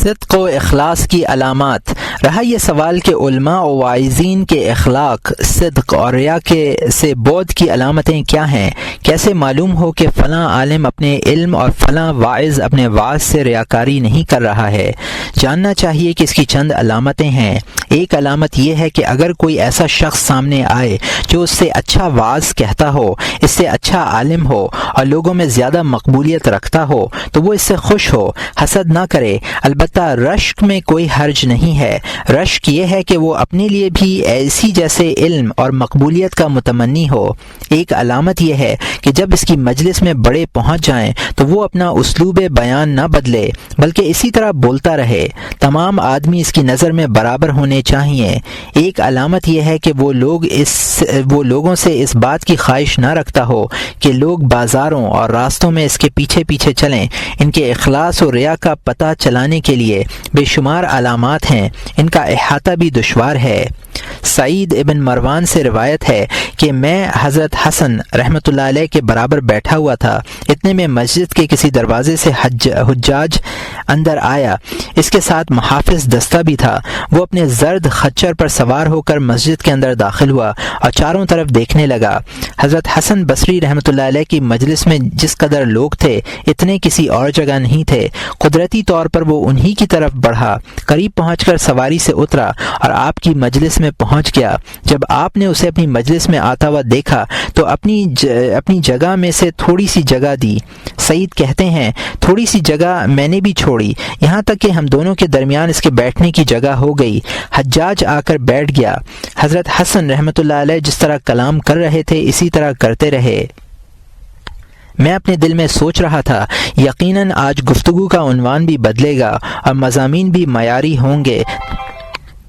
صدق و اخلاص کی علامات۔ رہا یہ سوال کہ علماء و واعظین کے اخلاق، صدق اور ریا سے بعد کی علامتیں کیا ہیں؟ کیسے معلوم ہو کہ فلاں عالم اپنے علم اور فلاں واعظ اپنے وعظ سے ریاکاری نہیں کر رہا ہے؟ جاننا چاہیے کہ اس کی چند علامتیں ہیں۔ ایک علامت یہ ہے کہ اگر کوئی ایسا شخص سامنے آئے جو اس سے اچھا واعظ کہتا ہو، اس سے اچھا عالم ہو اور لوگوں میں زیادہ مقبولیت رکھتا ہو تو وہ اس سے خوش ہو، حسد نہ کرے۔ البتہ رشک میں کوئی حرج نہیں ہے۔ رشک یہ ہے کہ وہ اپنے لیے بھی ایسی جیسے علم اور مقبولیت کا متمنی ہو۔ ایک علامت یہ ہے کہ جب اس کی مجلس میں بڑے پہنچ جائیں تو وہ اپنا اسلوب بیان نہ بدلے بلکہ اسی طرح بولتا رہے۔ تمام آدمی اس کی نظر میں برابر ہونے چاہیے۔ ایک علامت یہ ہے کہ وہ لوگوں سے اس بات کی خواہش نہ رکھتا ہو کہ لوگ بازاروں اور راستوں میں اس کے پیچھے پیچھے چلیں۔ ان کے اخلاص و ریا کا پتہ چلانے کے لیے بے شمار علامات ہیں، ان کا احاطہ بھی دشوار ہے۔ سعید ابن مروان سے روایت ہے کہ میں حضرت حسن رحمۃ اللہ علیہ کے برابر بیٹھا ہوا تھا، اتنے میں مسجد کے کسی دروازے سے حجاج اندر آیا، اس کے ساتھ محافظ دستہ بھی تھا۔ وہ اپنے زرد خچر پر سوار ہو کر مسجد کے اندر داخل ہوا اور چاروں طرف دیکھنے لگا۔ حضرت حسن بصری رحمۃ اللہ علیہ کی مجلس میں جس قدر لوگ تھے اتنے کسی اور جگہ نہیں تھے۔ قدرتی طور پر وہ انہی کی طرف بڑھا، قریب پہنچ کر سواری سے اترا اور آپ کی مجلس میں پہنچ گیا۔ جب آپ نے اسے اپنی مجلس میں آتا ہوا دیکھا تو اپنی جگہ میں سے تھوڑی سی جگہ دی۔ سعید کہتے ہیں تھوڑی سی جگہ میں نے بھی چھوڑی، یہاں تک کہ ہم دونوں کے درمیان اس کے بیٹھنے کی جگہ ہو گئی۔ حجاج آ کر بیٹھ گیا۔ حضرت حسن رحمۃ اللہ علیہ جس طرح کلام کر رہے تھے اسی طرح کرتے رہے۔ میں اپنے دل میں سوچ رہا تھا یقیناً آج گفتگو کا عنوان بھی بدلے گا اور مضامین بھی معیاری ہوں گے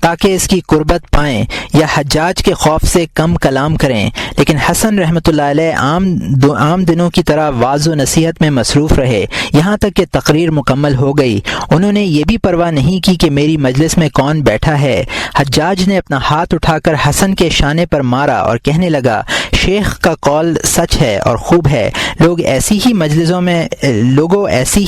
تاکہ اس کی قربت پائیں یا حجاج کے خوف سے کم کلام کریں، لیکن حسن رحمۃ اللہ علیہ عام دنوں کی طرح وعظ و نصیحت میں مصروف رہے، یہاں تک کہ تقریر مکمل ہو گئی۔ انہوں نے یہ بھی پرواہ نہیں کی کہ میری مجلس میں کون بیٹھا ہے۔ حجاج نے اپنا ہاتھ اٹھا کر حسن کے شانے پر مارا اور کہنے لگا، شیخ کا قول سچ ہے اور خوب ہے، لوگوں ایسی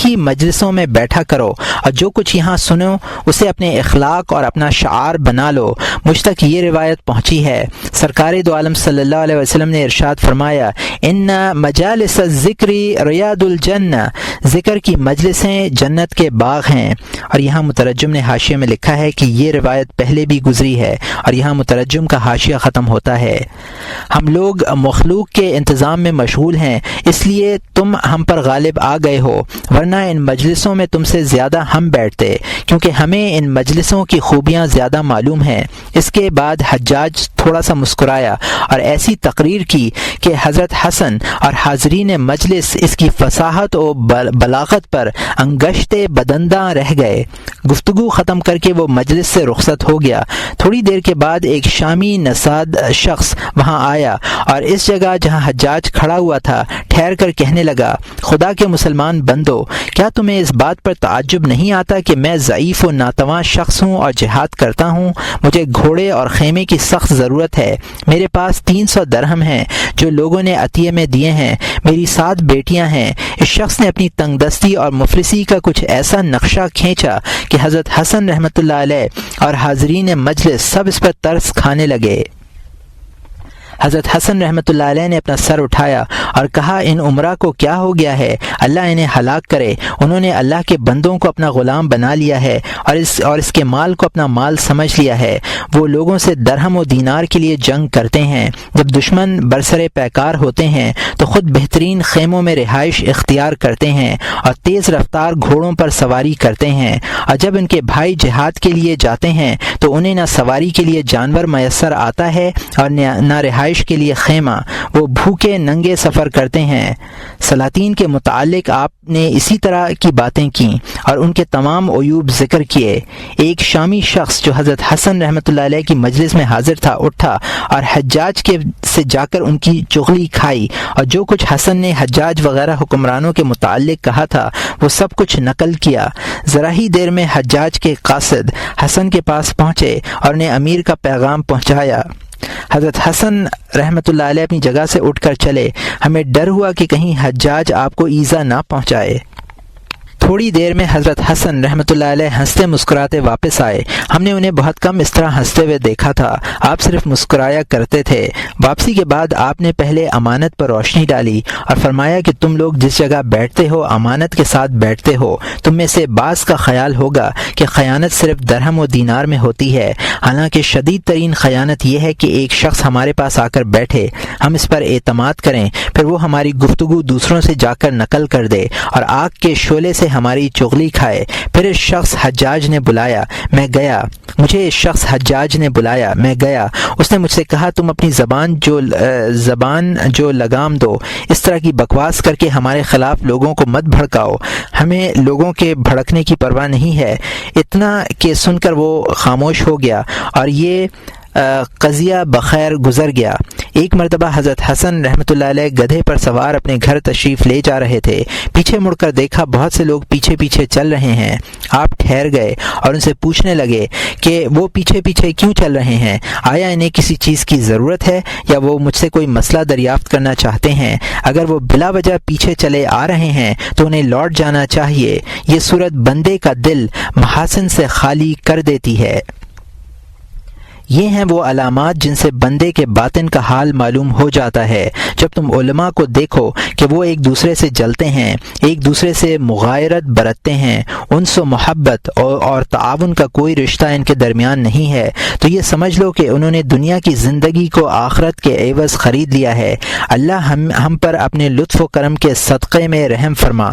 ہی مجلسوں میں بیٹھا کرو اور جو کچھ یہاں سنو اسے اپنے اخلاق اور اپنا شعار بنا لو۔ مجھ تک یہ روایت پہنچی ہے، سرکار دو عالم صلی اللہ علیہ وسلم نے ارشاد فرمایا، ان مجالس الذکر ریاض الجنہ، ذکر کی مجلسیں جنت کے باغ ہیں۔ اور یہاں مترجم نے حاشیے میں لکھا ہے کہ یہ روایت پہلے بھی گزری ہے، اور یہاں مترجم کا حاشیہ ختم ہوتا ہے۔ ہم لوگ مخلوق کے انتظام میں مشغول ہیں، اس لیے تم ہم پر غالب آ گئے ہو، ورنہ ان مجلسوں میں تم سے زیادہ ہم بیٹھتے، کیونکہ ہمیں ان مجلسوں کی خوبیاں زیادہ معلوم ہیں۔ اس کے بعد حجاج تھوڑا سا مسکرایا اور ایسی تقریر کی کہ حضرت حسن اور حاضرین مجلس اس کی فصاحت و بلاغت پر انگشتے بدنداں رہ گئے۔ گفتگو ختم کر کے وہ مجلس سے رخصت ہو گیا۔ تھوڑی دیر کے بعد ایک شامی نژاد شخص وہاں آیا اور اس جگہ جہاں حجاج کھڑا ہوا تھا ٹھہر کر کہنے لگا، خدا کے مسلمان بندو، کیا تمہیں اس بات پر تعجب نہیں آتا کہ میں ضعیف و ناتواں شخص ہوں اور جہاد کرتا ہوں؟ مجھے گھوڑے اور خیمے کی سخت ضرورت ہے۔ میرے پاس 300 درہم ہیں جو لوگوں نے عطیے میں دیے ہیں۔ میری 7 بیٹیاں ہیں۔ اس شخص نے اپنی تنگ دستی اور مفلسی کا کچھ ایسا نقشہ کھینچا کہ حضرت حسن رحمۃ اللہ علیہ اور حاضرین مجلس سب اس پر ترس کھانے لگے۔ حضرت حسن رحمۃ اللہ علیہ نے اپنا سر اٹھایا اور کہا، ان عمرہ کو کیا ہو گیا ہے؟ اللہ انہیں ہلاک کرے۔ انہوں نے اللہ کے بندوں کو اپنا غلام بنا لیا ہے اور اس کے مال کو اپنا مال سمجھ لیا ہے۔ وہ لوگوں سے درہم و دینار کے لیے جنگ کرتے ہیں۔ جب دشمن برسر پیکار ہوتے ہیں تو خود بہترین خیموں میں رہائش اختیار کرتے ہیں اور تیز رفتار گھوڑوں پر سواری کرتے ہیں، اور جب ان کے بھائی جہاد کے لیے جاتے ہیں تو انہیں نہ سواری کے لیے جانور میسر آتا ہے اور نہ رہائش کے لیے خیمہ، وہ بھوکے ننگے سفر کرتے ہیں۔ سلاطین کے متعلق آپ نے اسی طرح کی باتیں کیں اور ان کے تمام عیوب ذکر کیے۔ ایک شامی شخص جو حضرت حسن رحمۃ اللہ علیہ کی مجلس میں حاضر تھا اٹھا اور حجاج سے جا کر ان کی چغلی کھائی، اور جو کچھ حسن نے حجاج وغیرہ حکمرانوں کے متعلق کہا تھا وہ سب کچھ نقل کیا۔ ذرا ہی دیر میں حجاج کے قاصد حسن کے پاس پہنچے اور انہیں امیر کا پیغام پہنچایا۔ حضرت حسن رحمۃ اللہ علیہ اپنی جگہ سے اٹھ کر چلے۔ ہمیں ڈر ہوا کہ کہیں حجاج آپ کو ایذا نہ پہنچائے، تھوڑی دیر میں حضرت حسن رحمۃ اللہ علیہ ہنستے مسکراتے واپس آئے۔ ہم نے انہیں بہت کم اس طرح ہنستے ہوئے دیکھا تھا، آپ صرف مسکرایا کرتے تھے۔ واپسی کے بعد آپ نے پہلے امانت پر روشنی ڈالی اور فرمایا کہ تم لوگ جس جگہ بیٹھتے ہو امانت کے ساتھ بیٹھتے ہو۔ تم میں سے بعض کا خیال ہوگا کہ خیانت صرف درہم و دینار میں ہوتی ہے، حالانکہ شدید ترین خیانت یہ ہے کہ ایک شخص ہمارے پاس آ کر بیٹھے، ہم اس پر اعتماد کریں، پھر وہ ہماری گفتگو دوسروں سے جا کر نقل کر دے اور آگ کے شعلے سے ہماری چغلی کھائے۔ پھر اس شخص حجاج نے بلایا، میں گیا، مجھے اس شخص حجاج نے بلایا، میں گیا، اس نے مجھ سے کہا تم اپنی زبان جو لگام دو، اس طرح کی بکواس کر کے ہمارے خلاف لوگوں کو مت بھڑکاؤ، ہمیں لوگوں کے بھڑکنے کی پرواہ نہیں ہے۔ اتنا کہ سن کر وہ خاموش ہو گیا اور یہ قضیہ بخیر گزر گیا۔ ایک مرتبہ حضرت حسن رحمۃ اللہ علیہ گدھے پر سوار اپنے گھر تشریف لے جا رہے تھے، پیچھے مڑ کر دیکھا بہت سے لوگ پیچھے پیچھے چل رہے ہیں۔ آپ ٹھہر گئے اور ان سے پوچھنے لگے کہ وہ پیچھے پیچھے کیوں چل رہے ہیں، آیا انہیں کسی چیز کی ضرورت ہے یا وہ مجھ سے کوئی مسئلہ دریافت کرنا چاہتے ہیں؟ اگر وہ بلا وجہ پیچھے چلے آ رہے ہیں تو انہیں لوٹ جانا چاہیے، یہ صورت بندے کا دل محاسن سے خالی کر دیتی ہے۔ یہ ہیں وہ علامات جن سے بندے کے باطن کا حال معلوم ہو جاتا ہے۔ جب تم علماء کو دیکھو کہ وہ ایک دوسرے سے جلتے ہیں، ایک دوسرے سے مغایرت برتتے ہیں، انس و محبت اور تعاون کا کوئی رشتہ ان کے درمیان نہیں ہے، تو یہ سمجھ لو کہ انہوں نے دنیا کی زندگی کو آخرت کے عوض خرید لیا ہے۔ اللہ ہم پر اپنے لطف و کرم کے صدقے میں رحم فرما۔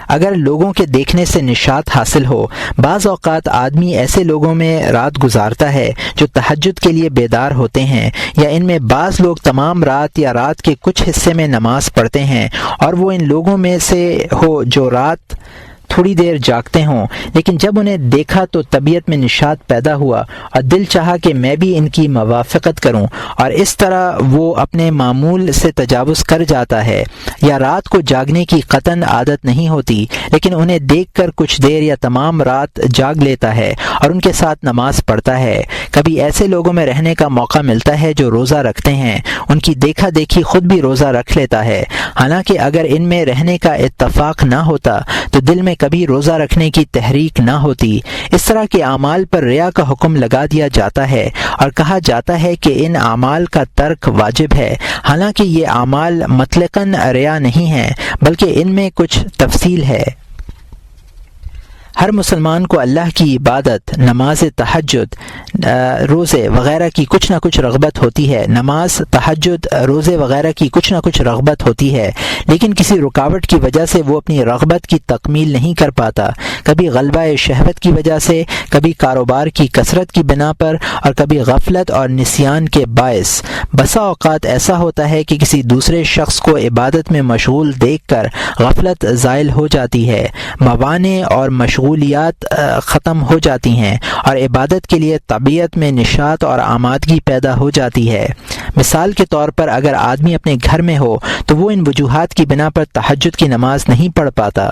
اگر لوگوں کے دیکھنے سے نشاط حاصل ہو، بعض اوقات آدمی ایسے لوگوں میں رات گزارتا ہے جو تہجد کے لیے بیدار ہوتے ہیں، یا ان میں بعض لوگ تمام رات یا رات کے کچھ حصے میں نماز پڑھتے ہیں، اور وہ ان لوگوں میں سے ہو جو رات تھوڑی دیر جاگتے ہوں، لیکن جب انہیں دیکھا تو طبیعت میں نشاط پیدا ہوا اور دل چاہا کہ میں بھی ان کی موافقت کروں، اور اس طرح وہ اپنے معمول سے تجاوز کر جاتا ہے۔ یا رات کو جاگنے کی قطعاً عادت نہیں ہوتی، لیکن انہیں دیکھ کر کچھ دیر یا تمام رات جاگ لیتا ہے اور ان کے ساتھ نماز پڑھتا ہے۔ کبھی ایسے لوگوں میں رہنے کا موقع ملتا ہے جو روزہ رکھتے ہیں، ان کی دیکھا دیکھی خود بھی روزہ رکھ لیتا ہے، حالانکہ اگر ان میں رہنے کا اتفاق نہ ہوتا تو دل میں کبھی روزہ رکھنے کی تحریک نہ ہوتی۔ اس طرح کے اعمال پر ریا کا حکم لگا دیا جاتا ہے اور کہا جاتا ہے کہ ان اعمال کا ترک واجب ہے، حالانکہ یہ اعمال مطلقاً ریا نہیں ہیں، بلکہ ان میں کچھ تفصیل ہے۔ ہر مسلمان کو اللہ کی عبادت، نماز تہجد، روزے وغیرہ کی کچھ نہ کچھ رغبت ہوتی ہے، نماز، تہجد، روزے وغیرہ کی کچھ نہ کچھ رغبت ہوتی ہے، لیکن کسی رکاوٹ کی وجہ سے وہ اپنی رغبت کی تکمیل نہیں کر پاتا، کبھی غلبہ شہوت کی وجہ سے، کبھی کاروبار کی کثرت کی بنا پر، اور کبھی غفلت اور نسیان کے باعث۔ بسا اوقات ایسا ہوتا ہے کہ کسی دوسرے شخص کو عبادت میں مشغول دیکھ کر غفلت زائل ہو جاتی ہے، موانع اور مشغولیات ختم ہو جاتی ہیں اور عبادت کے لیے طبیعت میں نشاط اور آمادگی پیدا ہو جاتی ہے۔ مثال کے طور پر اگر آدمی اپنے گھر میں ہو تو وہ ان وجوہات کی بنا پر تہجد کی نماز نہیں پڑھ پاتا،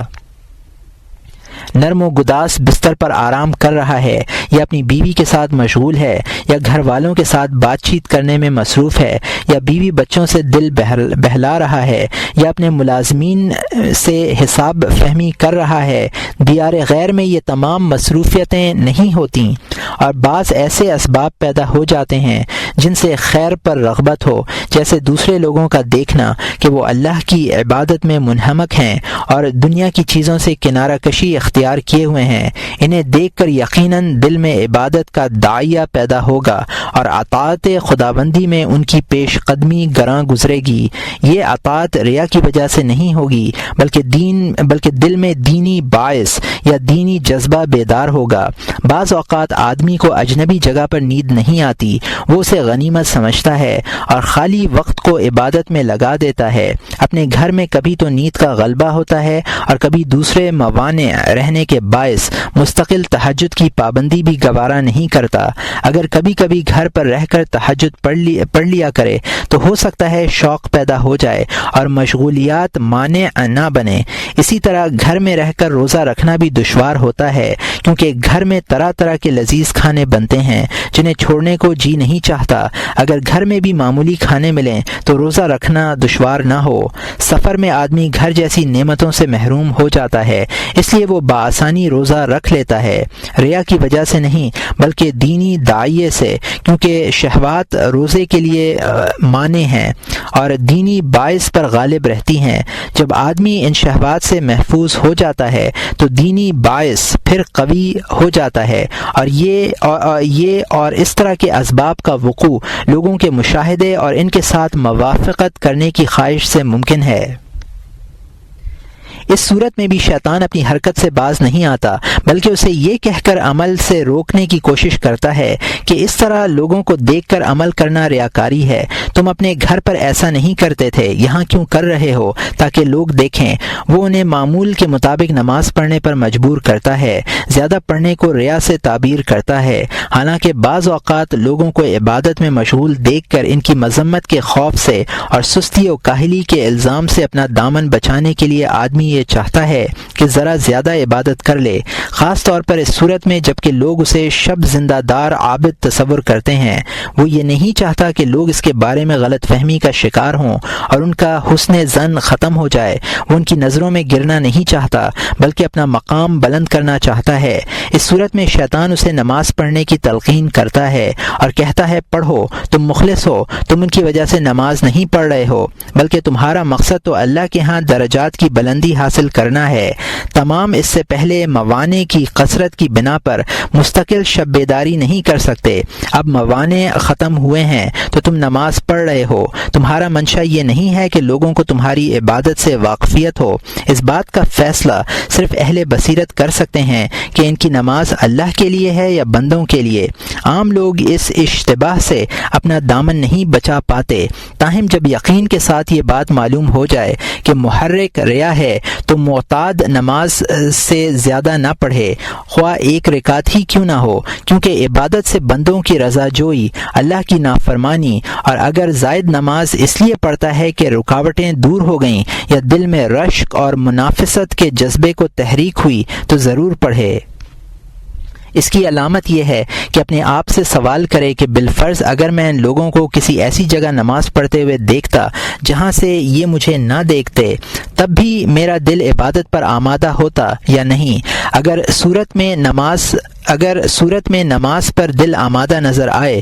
نرم و گداس بستر پر آرام کر رہا ہے، یا اپنی بیوی کے ساتھ مشغول ہے، یا گھر والوں کے ساتھ بات چیت کرنے میں مصروف ہے، یا بیوی بچوں سے دل بہلا رہا ہے، یا اپنے ملازمین سے حساب فہمی کر رہا ہے۔ دیار غیر میں یہ تمام مصروفیتیں نہیں ہوتیں، اور بعض ایسے اسباب پیدا ہو جاتے ہیں جن سے خیر پر رغبت ہو، جیسے دوسرے لوگوں کا دیکھنا کہ وہ اللہ کی عبادت میں منہمک ہیں اور دنیا کی چیزوں سے کنارہ کشی اختیار کیے ہوئے ہیں۔ انہیں دیکھ کر یقیناً دل میں عبادت کا داعیہ پیدا ہوگا اور اطاعت خداوندی میں ان کی پیش قدمی گراں گزرے گی۔ یہ اطاعت ریا کی وجہ سے نہیں ہوگی، بلکہ دل میں دینی باعث یا دینی جذبہ بیدار ہوگا۔ بعض اوقات آدمی کو اجنبی جگہ پر نیند نہیں آتی، وہ اسے غنیمت سمجھتا ہے اور خالی وقت کو عبادت میں لگا دیتا ہے۔ اپنے گھر میں کبھی تو نیند کا غلبہ ہوتا ہے اور کبھی دوسرے موانع رہنے کے باعث مستقل تہجد کی پابندی بھی گوارا نہیں کرتا۔ اگر کبھی کبھی گھر پر رہ کر تہجد پڑھ لیا کرے تو ہو سکتا ہے شوق پیدا ہو جائے اور مشغولیات مانع نہ بنے۔ اسی طرح گھر میں رہ کر روزہ رکھنا بھی دشوار ہوتا ہے، کیونکہ گھر میں طرح طرح کے لذیذ کھانے بنتے ہیں جنہیں چھوڑنے کو جی نہیں چاہتا۔ اگر گھر میں بھی معمولی کھانے ملیں تو روزہ رکھنا دشوار نہ ہو۔ سفر میں آدمی گھر جیسی نعمتوں سے محروم ہو جاتا ہے، اس لیے وہ بآسانی روزہ رکھ لیتا ہے، ریا کی وجہ سے نہیں بلکہ دینی داعیے سے، کیونکہ شہوات روزے کے لیے مانع ہیں اور دینی باعث پر غالب رہتی ہیں۔ جب آدمی ان شہوات سے محفوظ ہو جاتا ہے تو دینی باعث پھر قوی ہو جاتا ہے، اور یہ اور اس طرح کے اسباب کا وقوع لوگوں کے مشاہدے اور ان کے ساتھ موافقت کرنے کی خواہش سے ممکن ہے۔ اس صورت میں بھی شیطان اپنی حرکت سے باز نہیں آتا، بلکہ اسے یہ کہہ کر عمل سے روکنے کی کوشش کرتا ہے کہ اس طرح لوگوں کو دیکھ کر عمل کرنا ریاکاری ہے۔ تم اپنے گھر پر ایسا نہیں کرتے تھے، یہاں کیوں کر رہے ہو تاکہ لوگ دیکھیں؟ وہ انہیں معمول کے مطابق نماز پڑھنے پر مجبور کرتا ہے، زیادہ پڑھنے کو ریا سے تعبیر کرتا ہے۔ حالانکہ بعض اوقات لوگوں کو عبادت میں مشغول دیکھ کر ان کی مذمت کے خوف سے اور سستی و کاہلی کے الزام سے اپنا دامن بچانے کے لیے آدمی یہ چاہتا ہے کہ ذرا زیادہ عبادت کر لے، خاص طور پر اس صورت میں جب کہ لوگ اسے شب زندہ دار عابد تصور کرتے ہیں۔ وہ یہ نہیں چاہتا کہ لوگ اس کے بارے میں غلط فہمی کا شکار ہوں اور ان کا حسن ظن ختم ہو جائے۔ وہ ان کی نظروں میں گرنا نہیں چاہتا بلکہ اپنا مقام بلند کرنا چاہتا ہے۔ اس صورت میں شیطان اسے نماز پڑھنے کی تلقین کرتا ہے اور کہتا ہے پڑھو، تم مخلص ہو، تم ان کی وجہ سے نماز نہیں پڑھ رہے ہو بلکہ تمہارا مقصد تو اللہ کے ہاں درجات کی بلندی حاصل کرنا ہے۔ تمام اس سے پہلے موانع کی کثرت کی بنا پر مستقل شب بیداری نہیں کر سکتے، اب موانع ختم ہوئے ہیں تو تم نماز پڑھ رہے ہو۔ تمہارا منشا یہ نہیں ہے کہ لوگوں کو تمہاری عبادت سے واقفیت ہو۔ اس بات کا فیصلہ صرف اہل بصیرت کر سکتے ہیں کہ ان کی نماز اللہ کے لیے ہے یا بندوں کے لیے۔ عام لوگ اس اشتباہ سے اپنا دامن نہیں بچا پاتے، تاہم جب یقین کے ساتھ یہ بات معلوم ہو جائے کہ محرک ریا ہے تو معتاد نماز سے زیادہ نہ پڑھے، خواہ ایک رکعت ہی کیوں نہ ہو، کیونکہ عبادت سے بندوں کی رضا جوئی، اللہ کی نافرمانی، اور اگر زائد نماز اس لیے پڑھتا ہے کہ رکاوٹیں دور ہو گئیں یا دل میں رشک اور منافست کے جذبے کو تحریک ہوئی تو ضرور پڑھے۔ اس کی علامت یہ ہے کہ اپنے آپ سے سوال کرے کہ بالفرض اگر میں ان لوگوں کو کسی ایسی جگہ نماز پڑھتے ہوئے دیکھتا جہاں سے یہ مجھے نہ دیکھتے، تب بھی میرا دل عبادت پر آمادہ ہوتا یا نہیں؟ اگر صورت میں نماز پر دل آمادہ نظر آئے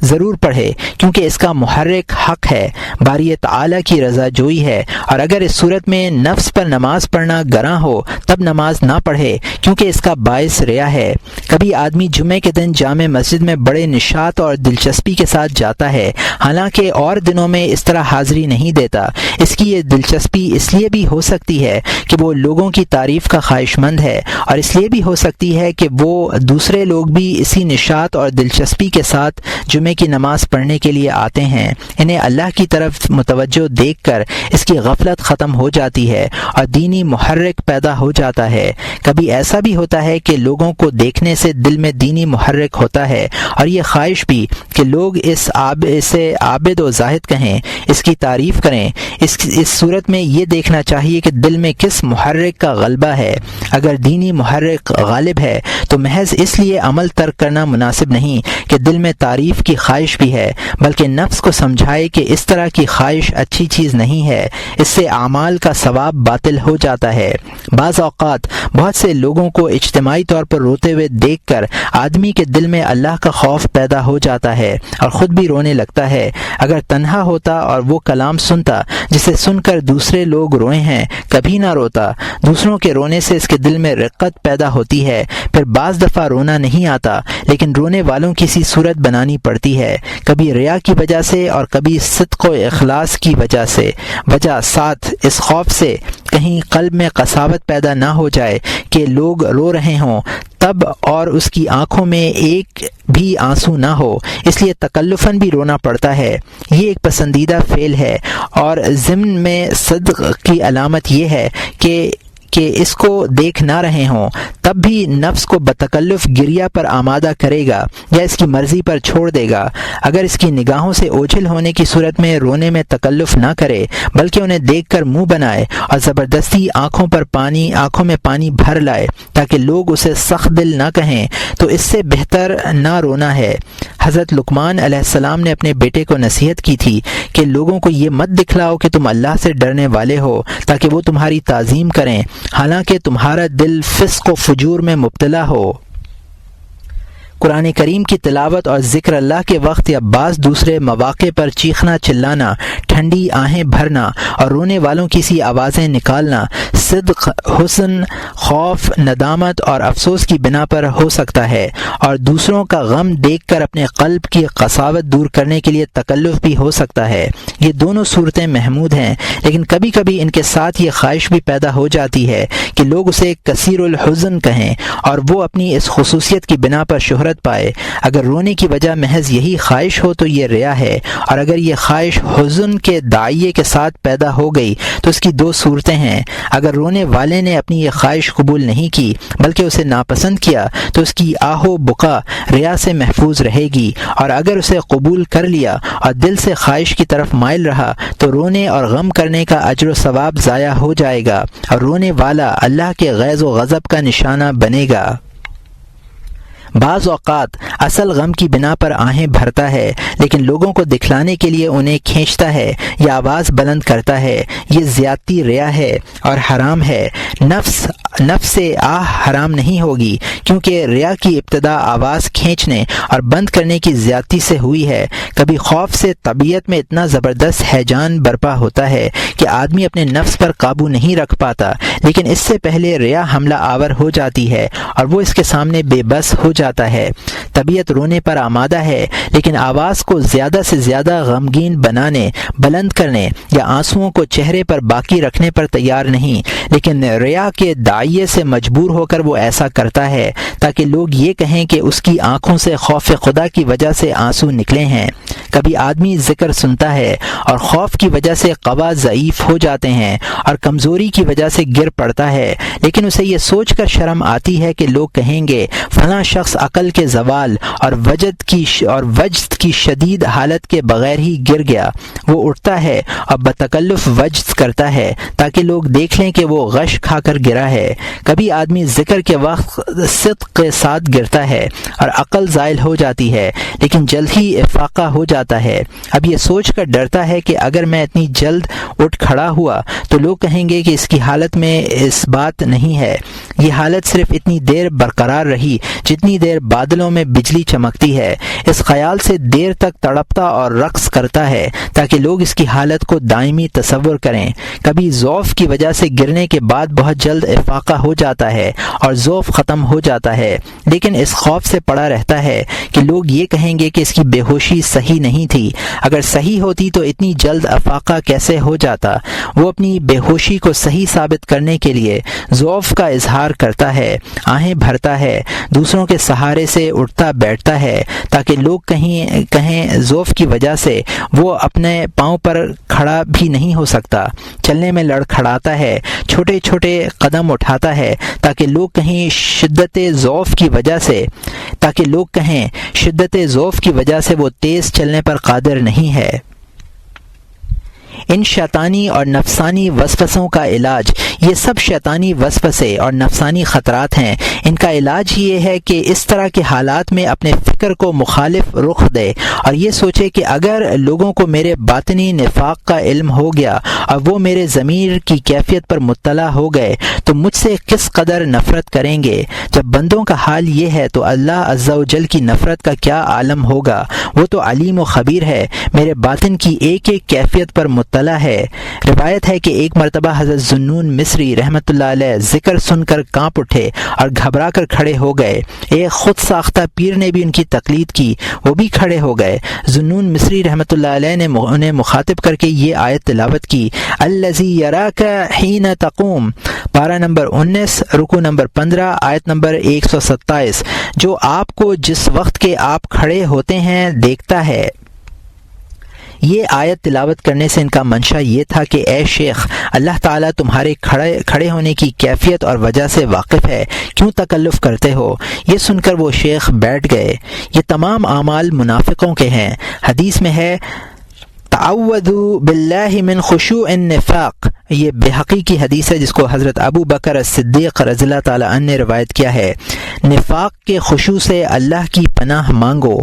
ضرور پڑھے، کیونکہ اس کا محرک حق ہے، باری تعالیٰ کی رضا جوئی ہے۔ اور اگر اس صورت میں نفس پر نماز پڑھنا گراں ہو تب نماز نہ پڑھے، کیونکہ اس کا باعث ریا ہے۔ کبھی آدمی جمعے کے دن جامع مسجد میں بڑے نشاط اور دلچسپی کے ساتھ جاتا ہے، حالانکہ اور دنوں میں اس طرح حاضری نہیں دیتا۔ اس کی یہ دلچسپی اس لیے بھی ہو سکتی ہے کہ وہ لوگوں کی تعریف کا خواہش مند ہے، اور اس لیے بھی ہو سکتی ہے کہ وہ دوسرے لوگ بھی اسی نشاط اور دلچسپی کے ساتھ جمعے کی نماز پڑھنے کے لیے آتے ہیں۔ انہیں اللہ کی طرف متوجہ دیکھ کر اس کی غفلت ختم ہو جاتی ہے اور دینی محرک پیدا ہو جاتا ہے۔ کبھی ایسا بھی ہوتا ہے کہ لوگوں کو دیکھنے سے دل میں دینی محرک ہوتا ہے، اور یہ خواہش بھی کہ لوگ اسے عابد و زاہد کہیں، اس کی تعریف کریں۔ اس صورت میں یہ دیکھنا چاہیے کہ دل میں کس محرک کا غلبہ ہے۔ اگر دینی محرک غالب ہے تو محض اس لیے عمل ترک کرنا مناسب نہیں کہ دل میں تعریف کی خواہش بھی ہے، بلکہ نفس کو سمجھائے کہ اس طرح کی خواہش اچھی چیز نہیں ہے، اس سے اعمال کا ثواب باطل ہو جاتا ہے۔ بعض اوقات بہت سے لوگوں کو اجتماعی طور پر روتے ہوئے دیکھ کر آدمی کے دل میں اللہ کا خوف پیدا ہو جاتا ہے اور خود بھی رونے لگتا ہے۔ اگر تنہا ہوتا اور وہ کلام سنتا جسے سن کر دوسرے لوگ روئے ہیں، کبھی نہ روتا۔ دوسروں کے رونے سے اس کے دل میں رقت پیدا ہوتی ہے، پھر بعض دفعہ رونا نہیں آتا، لیکن رونے والوں کی سی صورت بنانی پڑتی ہے، کبھی ریا کی وجہ سے اور کبھی صدق و اخلاص کی وجہ ساتھ اس خوف سے کہیں قلب میں قساوت پیدا نہ ہو جائے کہ لوگ رو رہے ہوں تب اور اس کی آنکھوں میں ایک بھی آنسو نہ ہو، اس لیے تکلفاً بھی رونا پڑتا ہے۔ یہ ایک پسندیدہ فعل ہے، اور ضمن میں صدق کی علامت یہ ہے کہ کہ اس کو دیکھ نہ رہے ہوں تب بھی نفس کو بتکلف گریا پر آمادہ کرے گا یا اس کی مرضی پر چھوڑ دے گا۔ اگر اس کی نگاہوں سے اوجھل ہونے کی صورت میں رونے میں تکلف نہ کرے بلکہ انہیں دیکھ کر منہ بنائے اور زبردستی آنکھوں میں پانی بھر لائے تاکہ لوگ اسے سخت دل نہ کہیں تو اس سے بہتر نہ رونا ہے۔ حضرت لقمان علیہ السلام نے اپنے بیٹے کو نصیحت کی تھی کہ لوگوں کو یہ مت دکھلاؤ کہ تم اللہ سے ڈرنے والے ہو تاکہ وہ تمہاری تعظیم کریں حالانکہ تمہارا دل فسق و فجور میں مبتلا ہو۔ قرآن کریم کی تلاوت اور ذکر اللہ کے وقت یا بعض دوسرے مواقع پر چیخنا چلانا، ٹھنڈی آہیں بھرنا اور رونے والوں کی سی آوازیں نکالنا صدق، حزن، خوف، ندامت اور افسوس کی بنا پر ہو سکتا ہے، اور دوسروں کا غم دیکھ کر اپنے قلب کی قساوت دور کرنے کے لیے تکلف بھی ہو سکتا ہے۔ یہ دونوں صورتیں محمود ہیں، لیکن کبھی کبھی ان کے ساتھ یہ خواہش بھی پیدا ہو جاتی ہے کہ لوگ اسے کثیر الحزن کہیں اور وہ اپنی اس خصوصیت کی بنا پر شہرت پائے۔ اگر رونے کی وجہ محض یہی خواہش ہو تو یہ ریا ہے، اور اگر یہ خواہش حزن کے داعیے کے ساتھ پیدا ہو گئی تو اس کی دو صورتیں ہیں۔ اگر رونے والے نے اپنی یہ خواہش قبول نہیں کی بلکہ اسے ناپسند کیا تو اس کی آہ و بکا ریا سے محفوظ رہے گی، اور اگر اسے قبول کر لیا اور دل سے خواہش کی طرف مائل رہا تو رونے اور غم کرنے کا اجر و ثواب ضائع ہو جائے گا اور رونے والا اللہ کے غیظ و غضب کا نشانہ بنے گا۔ بعض اوقات اصل غم کی بنا پر آہیں بھرتا ہے لیکن لوگوں کو دکھلانے کے لیے انہیں کھینچتا ہے یا آواز بلند کرتا ہے۔ یہ زیادتی ریا ہے اور حرام ہے۔ نفس سے آہ حرام نہیں ہوگی کیونکہ ریا کی ابتدا آواز کھینچنے اور بند کرنے کی زیادتی سے ہوئی ہے۔ کبھی خوف سے طبیعت میں اتنا زبردست ہیجان برپا ہوتا ہے کہ آدمی اپنے نفس پر قابو نہیں رکھ پاتا، لیکن اس سے پہلے ریا حملہ آور ہو جاتی ہے اور وہ اس کے سامنے بے بس ہو جاتا ہے۔ طبیعت رونے پر آمادہ ہے لیکن آواز کو زیادہ سے زیادہ غمگین بنانے، بلند کرنے یا آنسوؤں کو چہرے پر باقی رکھنے پر تیار نہیں، لیکن ریا کے داعیے سے مجبور ہو کر وہ ایسا کرتا ہے تاکہ لوگ یہ کہیں کہ اس کی آنکھوں سے خوف خدا کی وجہ سے آنسو نکلے ہیں۔ کبھی آدمی ذکر سنتا ہے اور خوف کی وجہ سے قوا ضعیف ہو جاتے ہیں اور کمزوری کی وجہ سے گر پڑتا ہے، لیکن اسے یہ سوچ کر شرم آتی ہے کہ لوگ کہیں گے فلاں شخص عقل کے زوال اور وجد کی شدید حالت کے بغیر ہی گر گیا۔ وہ اٹھتا ہے اور بتکلف وجد کرتا ہے تاکہ لوگ دیکھ لیں کہ وہ غش کھا کر گرا ہے۔ کبھی آدمی ذکر کے وقت صدق کے ساتھ گرتا ہے اور عقل زائل ہو جاتی ہے، لیکن جلد ہی افاقہ ہو جاتا ہے۔ اب یہ سوچ کر ڈرتا ہے کہ اگر میں اتنی جلد اٹھ کھڑا ہوا تو لوگ کہیں گے کہ اس کی حالت میں اس بات نہیں ہے۔ یہ حالت صرف اتنی دیر برقرار رہی جتنی دیر بادلوں میں بجلی چمکتی ہے۔ اس خیال سے دیر تک تڑپتا اور رقص کرتا ہے تاکہ لوگ اس کی حالت کو دائمی تصور کریں۔ کبھی ذوف کی وجہ سے گرنے کے بعد بہت جلد افاقہ ہو جاتا ہے اور ذوف ختم ہو جاتا ہے، لیکن اس خوف سے پڑا رہتا ہے کہ لوگ یہ کہیں گے کہ اس کی بے ہوشی صحیح نہیں تھی۔ اگر صحیح ہوتی تو اتنی جلد افاقہ کیسے ہو جاتا؟ وہ اپنی بے ہوشی کو صحیح ثابت کرنے کے لیے ذوف کا اظہار کرتا ہے، آہیں بھرتا ہے، دوسروں کے سہارے سے اٹھتا بیٹھتا ہے تاکہ لوگ کہیں ذوف کی وجہ سے وہ اپنے پاؤں پر کھڑا بھی نہیں ہو سکتا۔ چلنے میں لڑکھڑاتا ہے، چھوٹے چھوٹے قدم اٹھاتا ہے تاکہ لوگ کہیں شدت ذوف کی وجہ سے وہ تیز چلنے پر قادر نہیں ہے۔ ان شیطانی اور نفسانی وسوسوں کا علاج، یہ سب شیطانی وسوسے اور نفسانی خطرات ہیں، ان کا علاج یہ ہے کہ اس طرح کے حالات میں اپنے فکر کو مخالف رخ دے اور یہ سوچے کہ اگر لوگوں کو میرے باطنی نفاق کا علم ہو گیا اور وہ میرے ضمیر کی کیفیت پر مطلع ہو گئے تو مجھ سے کس قدر نفرت کریں گے۔ جب بندوں کا حال یہ ہے تو اللہ عز و جل کی نفرت کا کیا عالم ہوگا؟ وہ تو علیم و خبیر ہے، میرے باطن کی ایک ایک کیفیت پر مطلع ہے۔ روایت ہے کہ ایک مرتبہ حضرت ذوالنون مصری رحمۃ اللہ علیہ ذکر سن کر کانپ اٹھے اور گھبرا کر کھڑے ہو گئے۔ ایک خود ساختہ پیر نے بھی ان کی تقلید کی، وہ بھی کھڑے ہو گئے۔ ذوالنون مصری رحمۃ اللہ علیہ نے انہیں مخاطب کر کے یہ آیت تلاوت کی، الذی یراک حین تقوم، پارہ نمبر 19 رکوع نمبر 15 آیت نمبر 127، جو آپ کو جس وقت کے آپ کھڑے ہوتے ہیں دیکھتا ہے۔ یہ آیت تلاوت کرنے سے ان کا منشا یہ تھا کہ اے شیخ، اللہ تعالیٰ تمہارے کھڑے ہونے کی کیفیت اور وجہ سے واقف ہے، کیوں تکلف کرتے ہو؟ یہ سن کر وہ شیخ بیٹھ گئے۔ یہ تمام اعمال منافقوں کے ہیں۔ حدیث میں ہے تعوذوا باللہ من خشوع النفاق، یہ بحقی کی حدیث ہے جس کو حضرت ابو بکر الصدیق رضی اللہ تعالیٰ عنہ نے روایت کیا ہے۔ نفاق کے خشوع سے اللہ کی پناہ مانگو۔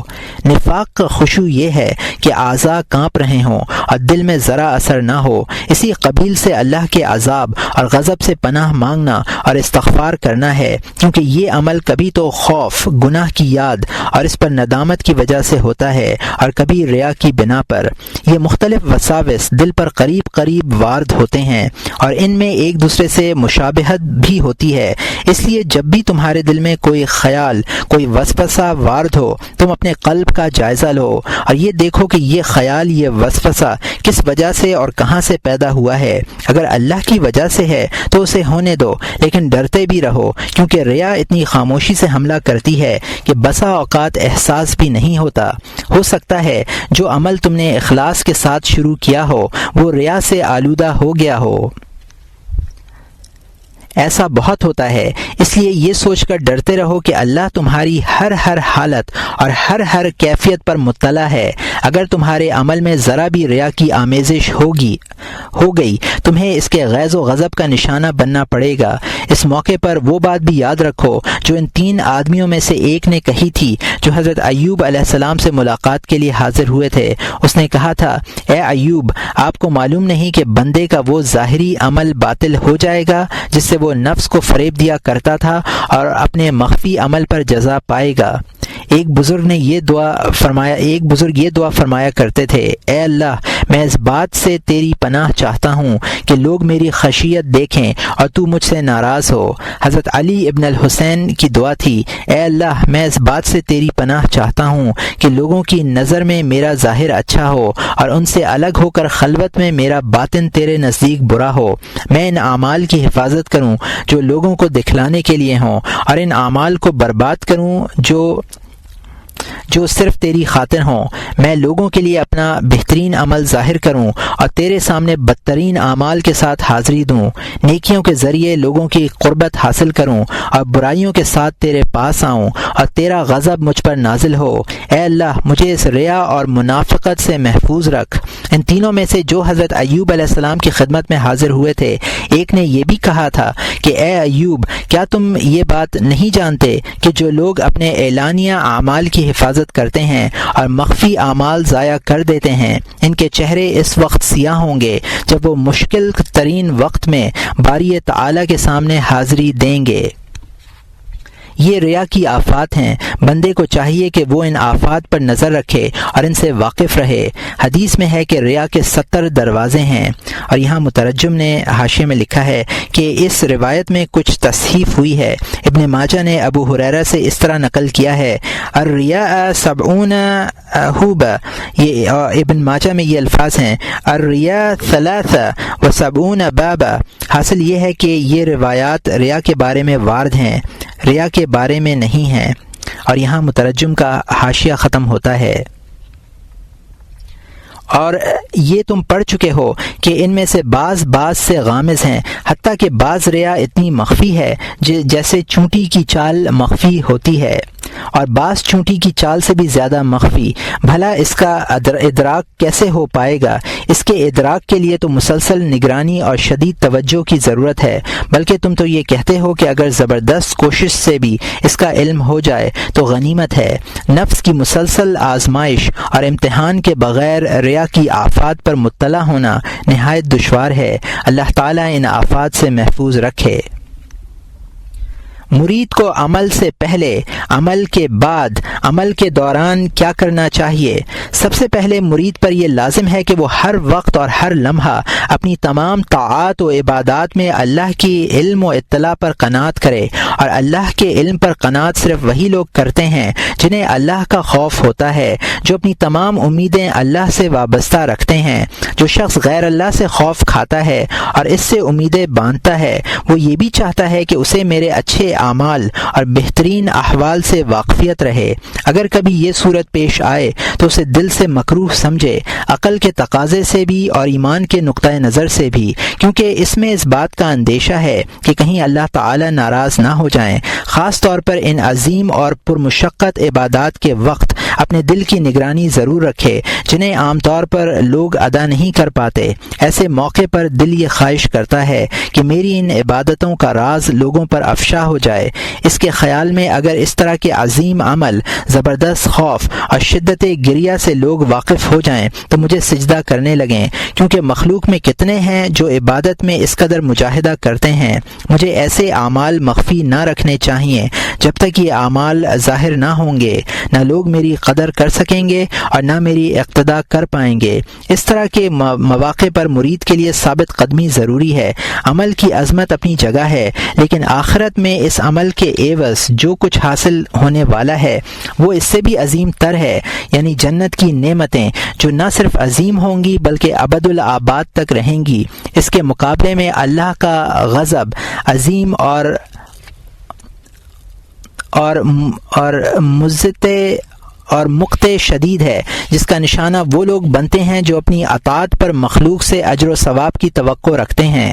نفاق کا خشوع یہ ہے کہ اعضاء کانپ رہے ہوں اور دل میں ذرا اثر نہ ہو۔ اسی قبیل سے اللہ کے عذاب اور غضب سے پناہ مانگنا اور استغفار کرنا ہے، کیونکہ یہ عمل کبھی تو خوف، گناہ کی یاد اور اس پر ندامت کی وجہ سے ہوتا ہے، اور کبھی ریا کی بنا پر۔ یہ مختلف وساوس دل پر قریب قریب وارد ہوتے ہیں اور ان میں ایک دوسرے سے مشابہت بھی ہوتی ہے۔ اس لیے جب بھی تمہارے دل میں کوئی خیال، کوئی وسوسہ وارد ہو، تم اپنے قلب کا جائزہ لو اور یہ دیکھو کہ یہ خیال، یہ وسوسہ کس وجہ سے اور کہاں سے پیدا ہوا ہے۔ اگر اللہ کی وجہ سے ہے تو اسے ہونے دو، لیکن ڈرتے بھی رہو، کیونکہ ریا اتنی خاموشی سے حملہ کرتی ہے کہ بسا اوقات احساس بھی نہیں ہوتا۔ ہو سکتا ہے جو عمل تم نے اخلاص کے ساتھ شروع کیا ہو وہ ریا سے آلودہ ہو گیا ہو۔ ایسا بہت ہوتا ہے، اس لیے یہ سوچ کر ڈرتے رہو کہ اللہ تمہاری ہر حالت اور ہر کیفیت پر مطلع ہے۔ اگر تمہارے عمل میں ذرا بھی ریا کی آمیزش ہو گئی تمہیں اس کے غیظ و غضب کا نشانہ بننا پڑے گا۔ اس موقع پر وہ بات بھی یاد رکھو جو ان 3 آدمیوں میں سے ایک نے کہی تھی جو حضرت ایوب علیہ السلام سے ملاقات کے لیے حاضر ہوئے تھے۔ اس نے کہا تھا، اے ایوب، آپ کو معلوم نہیں کہ بندے کا وہ ظاہری عمل باطل ہو جائے گا جس سے وہ نفس کو فریب دیا کرتا تھا اور اپنے مخفی عمل پر جزا پائے گا۔ ایک بزرگ یہ دعا فرمایا کرتے تھے، اے اللہ، میں اس بات سے تیری پناہ چاہتا ہوں کہ لوگ میری خشیت دیکھیں اور تو مجھ سے ناراض ہو۔ حضرت علی ابن الحسین کی دعا تھی، اے اللہ، میں اس بات سے تیری پناہ چاہتا ہوں کہ لوگوں کی نظر میں میرا ظاہر اچھا ہو اور ان سے الگ ہو کر خلوت میں میرا باطن تیرے نزدیک برا ہو۔ میں ان اعمال کی حفاظت کروں جو لوگوں کو دکھلانے کے لیے ہوں، اور ان اعمال کو برباد کروں جو صرف تیری خاطر ہوں۔ میں لوگوں کے لیے اپنا بہترین عمل ظاہر کروں اور تیرے سامنے بدترین اعمال کے ساتھ حاضری دوں۔ نیکیوں کے ذریعے لوگوں کی قربت حاصل کروں اور برائیوں کے ساتھ تیرے پاس آؤں اور تیرا غضب مجھ پر نازل ہو۔ اے اللہ، مجھے اس ریا اور منافقت سے محفوظ رکھ۔ ان تینوں میں سے جو حضرت ایوب علیہ السلام کی خدمت میں حاضر ہوئے تھے، ایک نے یہ بھی کہا تھا کہ اے ایوب، کیا تم یہ بات نہیں جانتے کہ جو لوگ اپنے اعلانیہ اعمال کی حفاظت کرتے ہیں اور مخفی اعمال ضائع کر دیتے ہیں، ان کے چہرے اس وقت سیاہ ہوں گے جب وہ مشکل ترین وقت میں باری تعالیٰ کے سامنے حاضری دیں گے۔ یہ ریا کی آفات ہیں۔ بندے کو چاہیے کہ وہ ان آفات پر نظر رکھے اور ان سے واقف رہے۔ حدیث میں ہے کہ ریا کے 70 دروازے ہیں، اور یہاں مترجم نے حاشیے میں لکھا ہے کہ اس روایت میں کچھ تصحیف ہوئی ہے۔ ابن ماجہ نے ابو ہریرہ سے اس طرح نقل کیا ہے، الریا 70 حوبہ، یہ ابن ماجہ میں یہ الفاظ ہیں، الریا 73 بابا۔ حاصل یہ ہے کہ یہ روایات ریا کے بارے میں وارد ہیں، ریا کے بارے میں نہیں ہیں۔ اور یہاں مترجم کا حاشیہ ختم ہوتا ہے۔ اور یہ تم پڑھ چکے ہو کہ ان میں سے بعض سے غامض ہیں، حتیٰ کہ بعض ریا اتنی مخفی ہے جیسے چونٹی کی چال مخفی ہوتی ہے، اور بعض چونٹی کی چال سے بھی زیادہ مخفی۔ بھلا اس کا ادراک کیسے ہو پائے گا؟ اس کے ادراک کے لیے تو مسلسل نگرانی اور شدید توجہ کی ضرورت ہے، بلکہ تم تو یہ کہتے ہو کہ اگر زبردست کوشش سے بھی اس کا علم ہو جائے تو غنیمت ہے۔ نفس کی مسلسل آزمائش اور امتحان کے بغیر ریا کی آفات پر مطلع ہونا نہایت دشوار ہے۔ اللہ تعالیٰ ان آفات سے محفوظ رکھے۔ مرید کو عمل سے پہلے، عمل کے بعد، عمل کے دوران کیا کرنا چاہیے؟ سب سے پہلے مرید پر یہ لازم ہے کہ وہ ہر وقت اور ہر لمحہ اپنی تمام طاعات و عبادات میں اللہ کی علم و اطلاع پر قناعت کرے، اور اللہ کے علم پر قناعت صرف وہی لوگ کرتے ہیں جنہیں اللہ کا خوف ہوتا ہے، جو اپنی تمام امیدیں اللہ سے وابستہ رکھتے ہیں۔ جو شخص غیر اللہ سے خوف کھاتا ہے اور اس سے امیدیں باندھتا ہے، وہ یہ بھی چاہتا ہے کہ اسے میرے اچھے اعمال اور بہترین احوال سے واقفیت رہے۔ اگر کبھی یہ صورت پیش آئے تو اسے دل سے مکروہ سمجھے، عقل کے تقاضے سے بھی اور ایمان کے نقطۂ نظر سے بھی، کیونکہ اس میں اس بات کا اندیشہ ہے کہ کہیں اللہ تعالی ناراض نہ ہو جائیں۔ خاص طور پر ان عظیم اور پرمشقت عبادات کے وقت اپنے دل کی نگرانی ضرور رکھے جنہیں عام طور پر لوگ ادا نہیں کر پاتے۔ ایسے موقع پر دل یہ خواہش کرتا ہے کہ میری ان عبادتوں کا راز لوگوں پر افشا ہو جائے۔ اس کے خیال میں اگر اس طرح کے عظیم عمل، زبردست خوف اور شدت گریہ سے لوگ واقف ہو جائیں تو مجھے سجدہ کرنے لگیں، کیونکہ مخلوق میں کتنے ہیں جو عبادت میں اس قدر مجاہدہ کرتے ہیں۔ مجھے ایسے اعمال مخفی نہ رکھنے چاہیے۔ جب تک یہ اعمال ظاہر نہ ہوں گے نہ لوگ میری قدر کر سکیں گے اور نہ میری اقتداء کر پائیں گے۔ اس طرح کے مواقع پر مرید کے لیے ثابت قدمی ضروری ہے۔ عمل کی عظمت اپنی جگہ ہے، لیکن آخرت میں اس عمل کے عوض جو کچھ حاصل ہونے والا ہے وہ اس سے بھی عظیم تر ہے، یعنی جنت کی نعمتیں جو نہ صرف عظیم ہوں گی بلکہ ابد الآباد تک رہیں گی۔ اس کے مقابلے میں اللہ کا غضب عظیم اور مزت اور مقت شدید ہے، جس کا نشانہ وہ لوگ بنتے ہیں جو اپنی اطاعت پر مخلوق سے اجر و ثواب کی توقع رکھتے ہیں۔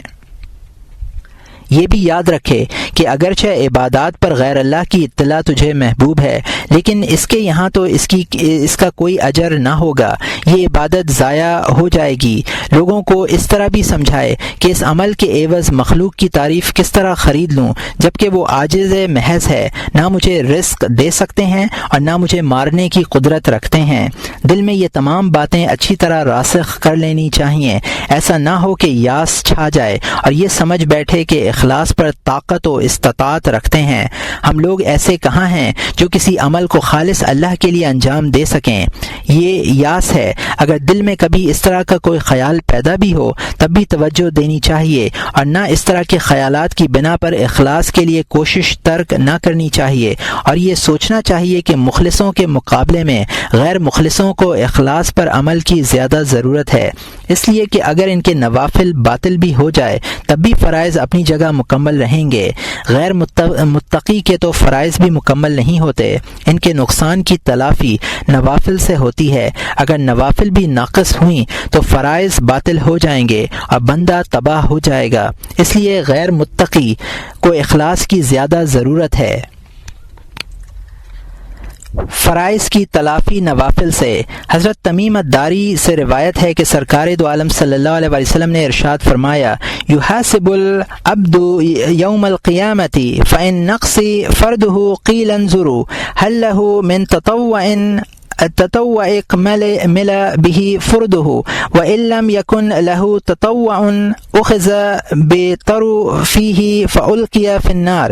یہ بھی یاد رکھے کہ اگرچہ عبادات پر غیر اللہ کی اطلاع تجھے محبوب ہے، لیکن اس کے یہاں تو اس کا کوئی اجر نہ ہوگا، یہ عبادت ضائع ہو جائے گی۔ لوگوں کو اس طرح بھی سمجھائے کہ اس عمل کے عوض مخلوق کی تعریف کس طرح خرید لوں، جبکہ وہ عاجز محض ہے، نہ مجھے رزق دے سکتے ہیں اور نہ مجھے مارنے کی قدرت رکھتے ہیں۔ دل میں یہ تمام باتیں اچھی طرح راسخ کر لینی چاہیے، ایسا نہ ہو کہ یاس چھا جائے اور یہ سمجھ بیٹھے کہ اخلاص پر طاقت و استطاعت رکھتے ہیں۔ ہم لوگ ایسے کہاں ہیں جو کسی عمل کو خالص اللہ کے لیے انجام دے سکیں؟ یہ یاس ہے۔ اگر دل میں کبھی اس طرح کا کوئی خیال پیدا بھی ہو تب بھی توجہ دینی چاہیے اور نہ اس طرح کے خیالات کی بنا پر اخلاص کے لیے کوشش ترک نہ کرنی چاہیے، اور یہ سوچنا چاہیے کہ مخلصوں کے مقابلے میں غیر مخلصوں کو اخلاص پر عمل کی زیادہ ضرورت ہے، اس لیے کہ اگر ان کے نوافل باطل بھی ہو جائے تب بھی فرائض اپنی جگہ مکمل رہیں گے۔ غیر متقی کے تو فرائض بھی مکمل نہیں ہوتے، ان کے نقصان کی تلافی نوافل سے ہوتی ہے۔ اگر نوافل بھی ناقص ہوئیں تو فرائض باطل ہو جائیں گے اور بندہ تباہ ہو جائے گا، اس لیے غیر متقی کو اخلاص کی زیادہ ضرورت ہے۔ فرائض کی تلافی نوافل سے۔ حضرت تمیم الداری سے روایت ہے کہ سرکار دو عالم صلی اللہ علیہ وسلم نے ارشاد فرمایا، یحاسب العبد یوم القیامت فإن نقص فرده قیل انظروا هل له من تطوع مل به فرده وإن لم يكن له تطوع أخذ بطرفه فألقي في النار۔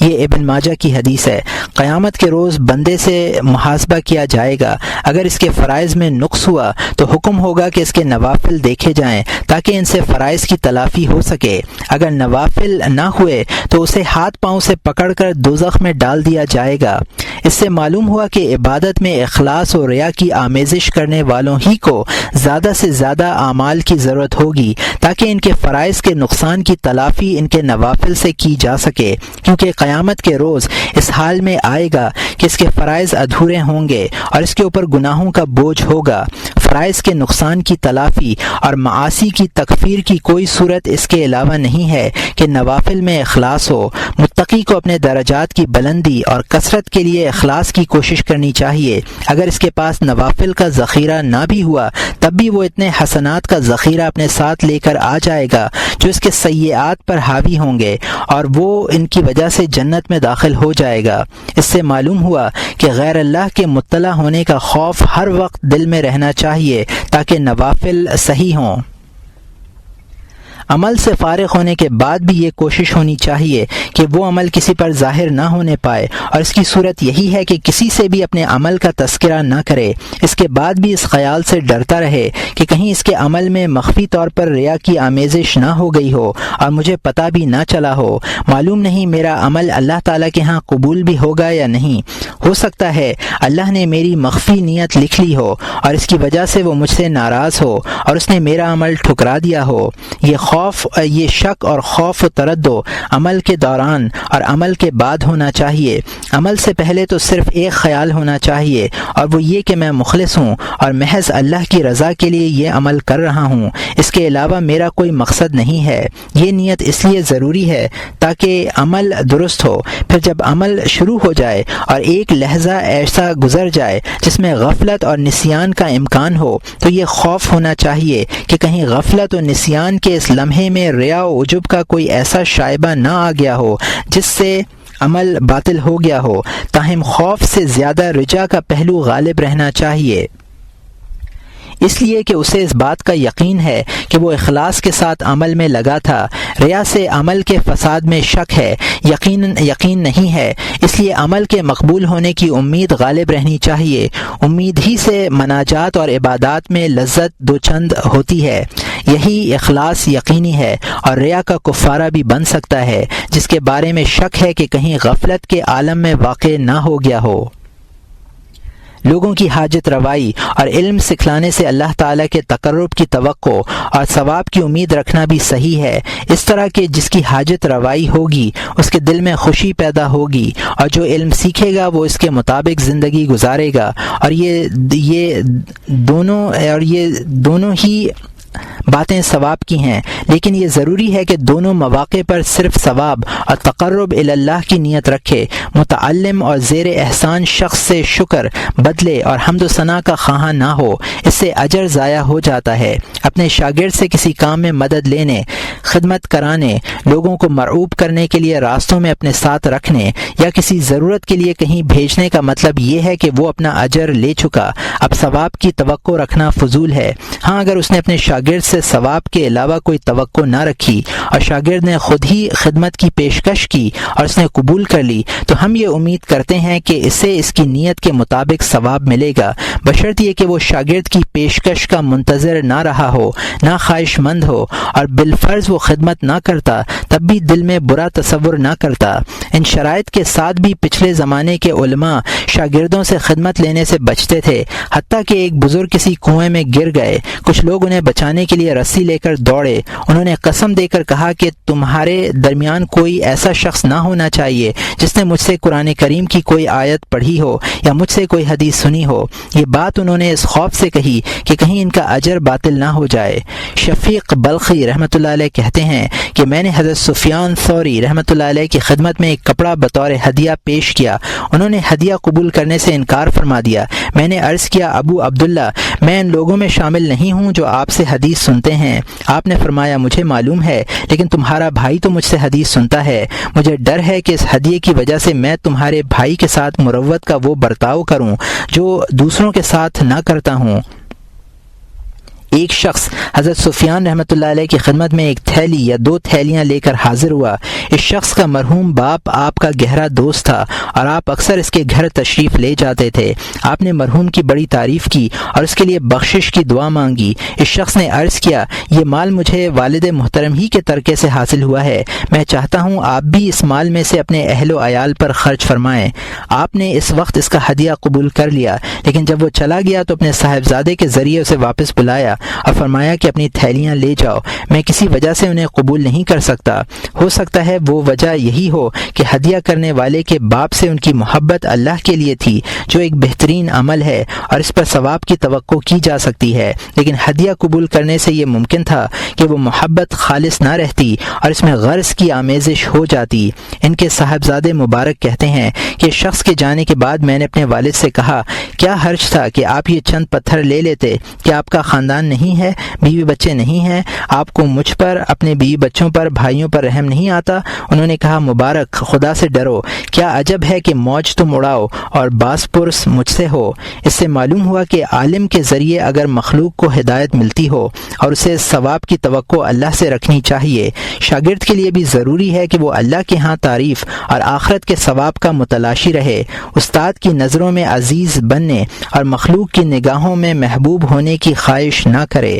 یہ ابن ماجہ کی حدیث ہے۔ قیامت کے روز بندے سے محاسبہ کیا جائے گا، اگر اس کے فرائض میں نقص ہوا تو حکم ہوگا کہ اس کے نوافل دیکھے جائیں تاکہ ان سے فرائض کی تلافی ہو سکے۔ اگر نوافل نہ ہوئے تو اسے ہاتھ پاؤں سے پکڑ کر دوزخ میں ڈال دیا جائے گا۔ اس سے معلوم ہوا کہ عبادت میں اخلاص و ریا کی آمیزش کرنے والوں ہی کو زیادہ سے زیادہ اعمال کی ضرورت ہوگی تاکہ ان کے فرائض کے نقصان کی تلافی ان کے نوافل سے کی جا سکے، کیونکہ قیامت کے روز اس حال میں آئے گا کہ اس کے فرائض ادھورے ہوں گے اور اس کے اوپر گناہوں کا بوجھ ہوگا۔ فرائض کے نقصان کی تلافی اور معاصی کی تکفیر کی کوئی صورت اس کے علاوہ نہیں ہے کہ نوافل میں اخلاص ہو۔ متقی کو اپنے درجات کی بلندی اور کثرت کے لیے اخلاص کی کوشش کرنی چاہیے۔ اگر اس کے پاس نوافل کا ذخیرہ نہ بھی ہوا تب بھی وہ اتنے حسنات کا ذخیرہ اپنے ساتھ لے کر آ جائے گا جو اس کے سیئات پر حاوی ہوں گے اور وہ ان کی وجہ سے جنت میں داخل ہو جائے گا۔ اس سے معلوم ہوا کہ غیر اللہ کے مطلع ہونے کا خوف ہر وقت دل میں رہنا چاہیے تاکہ نوافل صحیح ہوں۔ عمل سے فارغ ہونے کے بعد بھی یہ کوشش ہونی چاہیے کہ وہ عمل کسی پر ظاہر نہ ہونے پائے، اور اس کی صورت یہی ہے کہ کسی سے بھی اپنے عمل کا تذکرہ نہ کرے۔ اس کے بعد بھی اس خیال سے ڈرتا رہے کہ کہیں اس کے عمل میں مخفی طور پر ریا کی آمیزش نہ ہو گئی ہو اور مجھے پتہ بھی نہ چلا ہو۔ معلوم نہیں میرا عمل اللہ تعالیٰ کے ہاں قبول بھی ہوگا یا نہیں، ہو سکتا ہے اللہ نے میری مخفی نیت لکھ لی ہو اور اس کی وجہ سے وہ مجھ سے ناراض ہو اور اس نے میرا عمل ٹھکرا دیا ہو۔ یہ یہ شک اور خوف و تردد عمل کے دوران اور عمل کے بعد ہونا چاہیے۔ عمل سے پہلے تو صرف ایک خیال ہونا چاہیے، اور وہ یہ کہ میں مخلص ہوں اور محض اللہ کی رضا کے لیے یہ عمل کر رہا ہوں، اس کے علاوہ میرا کوئی مقصد نہیں ہے۔ یہ نیت اس لیے ضروری ہے تاکہ عمل درست ہو۔ پھر جب عمل شروع ہو جائے اور ایک لحظہ ایسا گزر جائے جس میں غفلت اور نسیان کا امکان ہو، تو یہ خوف ہونا چاہیے کہ کہیں غفلت و نسیان کے اس لمحے میں ریا و عجب کا کوئی ایسا شائبہ نہ آ گیا ہو جس سے عمل باطل ہو گیا ہو۔ تاہم خوف سے زیادہ رجا کا پہلو غالب رہنا چاہیے، اس لیے کہ اسے اس بات کا یقین ہے کہ وہ اخلاص کے ساتھ عمل میں لگا تھا۔ ریا سے عمل کے فساد میں شک ہے، یقین نہیں ہے، اس لیے عمل کے مقبول ہونے کی امید غالب رہنی چاہیے۔ امید ہی سے مناجات اور عبادات میں لذت دو چند ہوتی ہے۔ یہی اخلاص یقینی ہے، اور ریا کا کفارہ بھی بن سکتا ہے جس کے بارے میں شک ہے کہ کہیں غفلت کے عالم میں واقع نہ ہو گیا ہو۔ لوگوں کی حاجت روائی اور علم سکھلانے سے اللہ تعالیٰ کے تقرب کی توقع اور ثواب کی امید رکھنا بھی صحیح ہے، اس طرح کہ جس کی حاجت روائی ہوگی اس کے دل میں خوشی پیدا ہوگی، اور جو علم سیکھے گا وہ اس کے مطابق زندگی گزارے گا، اور یہ دونوں ہی باتیں ثواب کی ہیں، لیکن یہ ضروری ہے کہ دونوں مواقع پر صرف ثواب اور تقرب اللہ کی نیت رکھے۔ متعلم اور زیر احسان شخص سے شکر، بدلے اور حمد و ثنا کا خواہاں نہ ہو، اس سے اجر ضائع ہو جاتا ہے۔ اپنے شاگرد سے کسی کام میں مدد لینے، خدمت کرانے، لوگوں کو مرعوب کرنے کے لیے راستوں میں اپنے ساتھ رکھنے، یا کسی ضرورت کے لیے کہیں بھیجنے کا مطلب یہ ہے کہ وہ اپنا اجر لے چکا، اب ثواب کی توقع رکھنا فضول ہے۔ ہاں، اگر اس نے اپنے شاگرد سے ثواب کے علاوہ کوئی توقع نہ رکھی اور شاگرد نے خود ہی خدمت کی پیشکش کی اور اس نے قبول کر لی، تو ہم یہ امید کرتے ہیں کہ اسے اس کی نیت کے مطابق ثواب ملے گا، بشرط یہ کہ وہ شاگرد کی پیشکش کا منتظر نہ رہا ہو، نہ خواہش مند ہو، اور بالفرض وہ خدمت نہ کرتا تب بھی دل میں برا تصور نہ کرتا۔ ان شرائط کے ساتھ بھی پچھلے زمانے کے علماء شاگردوں سے خدمت لینے سے بچتے تھے، حتیٰ کہ ایک بزرگ کسی کنویں میں گر گئے، کچھ لوگ انہیں بچانے کے لیے رسی لے کر دوڑے، انہوں نے قسم دے کر کہا کہ تمہارے درمیان کوئی ایسا شخص نہ ہونا چاہیے جس نے مجھ سے قرآن کریم کی کوئی آیت پڑھی ہو یا مجھ سے کوئی حدیث سنی ہو۔ یہ بات انہوں نے اس خوف سے کہی کہ کہیں ان کا اجر باطل نہ ہو جائے۔ شفیق بلخی رحمۃ اللہ علیہ کہتے ہیں کہ میں نے حضرت سفیان ثوری رحمۃ اللہ علیہ کی خدمت میں ایک کپڑا بطور ہدیہ پیش کیا، انہوں نے ہدیہ قبول کرنے سے انکار فرما دیا۔ میں نے عرض کیا، ابو عبداللہ، میں ان لوگوں میں شامل نہیں ہوں جو آپ سے حدیث سنتے ہیں۔ آپ نے فرمایا، مجھے معلوم ہے، لیکن تمہارا بھائی تو مجھ سے حدیث سنتا ہے، مجھے ڈر ہے کہ اس ہدیے کی وجہ سے میں تمہارے بھائی کے ساتھ مروت کا وہ برتاؤ کروں جو دوسروں کے ساتھ نہ کرتا ہوں۔ ایک شخص حضرت سفیان رحمۃ اللہ علیہ کی خدمت میں ایک تھیلی یا دو تھیلیاں لے کر حاضر ہوا۔ اس شخص کا مرحوم باپ آپ کا گہرا دوست تھا اور آپ اکثر اس کے گھر تشریف لے جاتے تھے۔ آپ نے مرحوم کی بڑی تعریف کی اور اس کے لیے بخشش کی دعا مانگی۔ اس شخص نے عرض کیا، یہ مال مجھے والد محترم ہی کے ترکے سے حاصل ہوا ہے، میں چاہتا ہوں آپ بھی اس مال میں سے اپنے اہل و عیال پر خرچ فرمائیں۔ آپ نے اس وقت اس کا ہدیہ قبول کر لیا، لیکن جب وہ چلا گیا تو اپنے صاحبزادے کے ذریعے اسے واپس بلایا اور فرمایا کہ اپنی تھیلیاں لے جاؤ، میں کسی وجہ سے انہیں قبول نہیں کر سکتا۔ ہو سکتا ہے وہ وجہ یہی ہو کہ ہدیہ کرنے والے کے باپ سے ان کی محبت اللہ کے لیے تھی، جو ایک بہترین عمل ہے اور اس پر ثواب کی توقع کی جا سکتی ہے، لیکن ہدیہ قبول کرنے سے یہ ممکن تھا کہ وہ محبت خالص نہ رہتی اور اس میں غرض کی آمیزش ہو جاتی۔ ان کے صاحبزادے مبارک کہتے ہیں کہ شخص کے جانے کے بعد میں نے اپنے والد سے کہا، کیا حرج تھا کہ آپ یہ چند پتھر لے لیتے؟ کیا آپ کا خاندان نہیں ہے، بیوی بچے نہیں ہیں؟ آپ کو مجھ پر، اپنے بیوی بچوں پر، بھائیوں پر رحم نہیں آتا؟ انہوں نے کہا، مبارک، خدا سے ڈرو، کیا عجب ہے کہ موج تم اڑاؤ اور باس پرس مجھ سے ہو۔ اس سے معلوم ہوا کہ عالم کے ذریعے اگر مخلوق کو ہدایت ملتی ہو اور اسے ثواب کی توقع اللہ سے رکھنی چاہیے، شاگرد کے لیے بھی ضروری ہے کہ وہ اللہ کے ہاں تعریف اور آخرت کے ثواب کا متلاشی رہے، استاد کی نظروں میں عزیز بننے اور مخلوق کی نگاہوں میں محبوب ہونے کی خواہش نہ کرے۔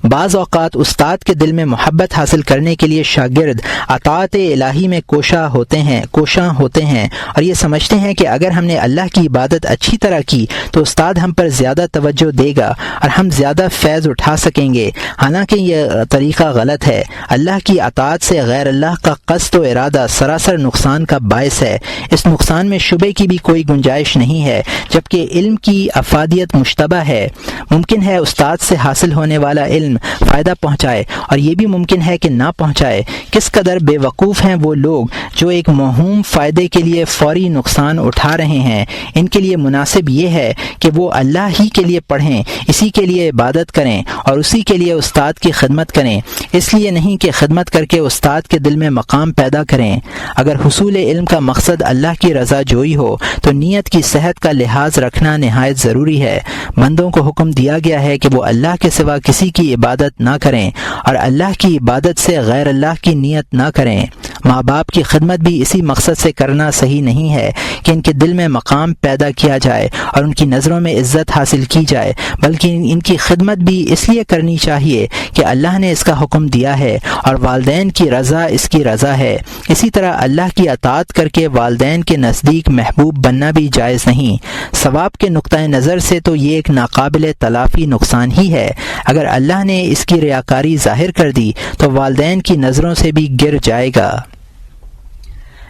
بعض اوقات استاد کے دل میں محبت حاصل کرنے کے لیے شاگرد اطاعت الہی میں کوشاں ہوتے ہیں اور یہ سمجھتے ہیں کہ اگر ہم نے اللہ کی عبادت اچھی طرح کی تو استاد ہم پر زیادہ توجہ دے گا اور ہم زیادہ فیض اٹھا سکیں گے، حالانکہ یہ طریقہ غلط ہے۔ اللہ کی اطاعت سے غیر اللہ کا قصد و ارادہ سراسر نقصان کا باعث ہے۔ اس نقصان میں شبے کی بھی کوئی گنجائش نہیں ہے، جبکہ علم کی افادیت مشتبہ ہے۔ ممکن ہے استاد سے حاصل ہونے والا علم فائدہ پہنچائے اور یہ بھی ممکن ہے کہ نہ پہنچائے۔ کس قدر بے وقوف ہیں وہ لوگ جو ایک موہوم فائدے کے لیے فوری نقصان اٹھا رہے ہیں۔ ان کے لیے مناسب یہ ہے کہ وہ اللہ ہی کے لیے پڑھیں، اسی کے لیے عبادت کریں اور اسی کے لیے استاد کی خدمت کریں، اس لیے نہیں کہ خدمت کر کے استاد کے دل میں مقام پیدا کریں۔ اگر حصول علم کا مقصد اللہ کی رضا جوئی ہو تو نیت کی صحت کا لحاظ رکھنا نہایت ضروری ہے۔ بندوں کو حکم دیا گیا ہے کہ وہ اللہ کے سوا کسی کی عبادت نہ کریں اور اللہ کی عبادت سے غیر اللہ کی نیت نہ کریں۔ ماں باپ کی خدمت بھی اسی مقصد سے کرنا صحیح نہیں ہے کہ ان کے دل میں مقام پیدا کیا جائے اور ان کی نظروں میں عزت حاصل کی جائے، بلکہ ان کی خدمت بھی اس لیے کرنی چاہیے کہ اللہ نے اس کا حکم دیا ہے اور والدین کی رضا اس کی رضا ہے۔ اسی طرح اللہ کی اطاعت کر کے والدین کے نزدیک محبوب بننا بھی جائز نہیں۔ ثواب کے نقطۂ نظر سے تو یہ ایک ناقابل تلافی نقصان ہی ہے۔ اگر اللہ نے اس کی ریاکاری ظاہر کر دی تو والدین کی نظروں سے بھی گر جائے گا۔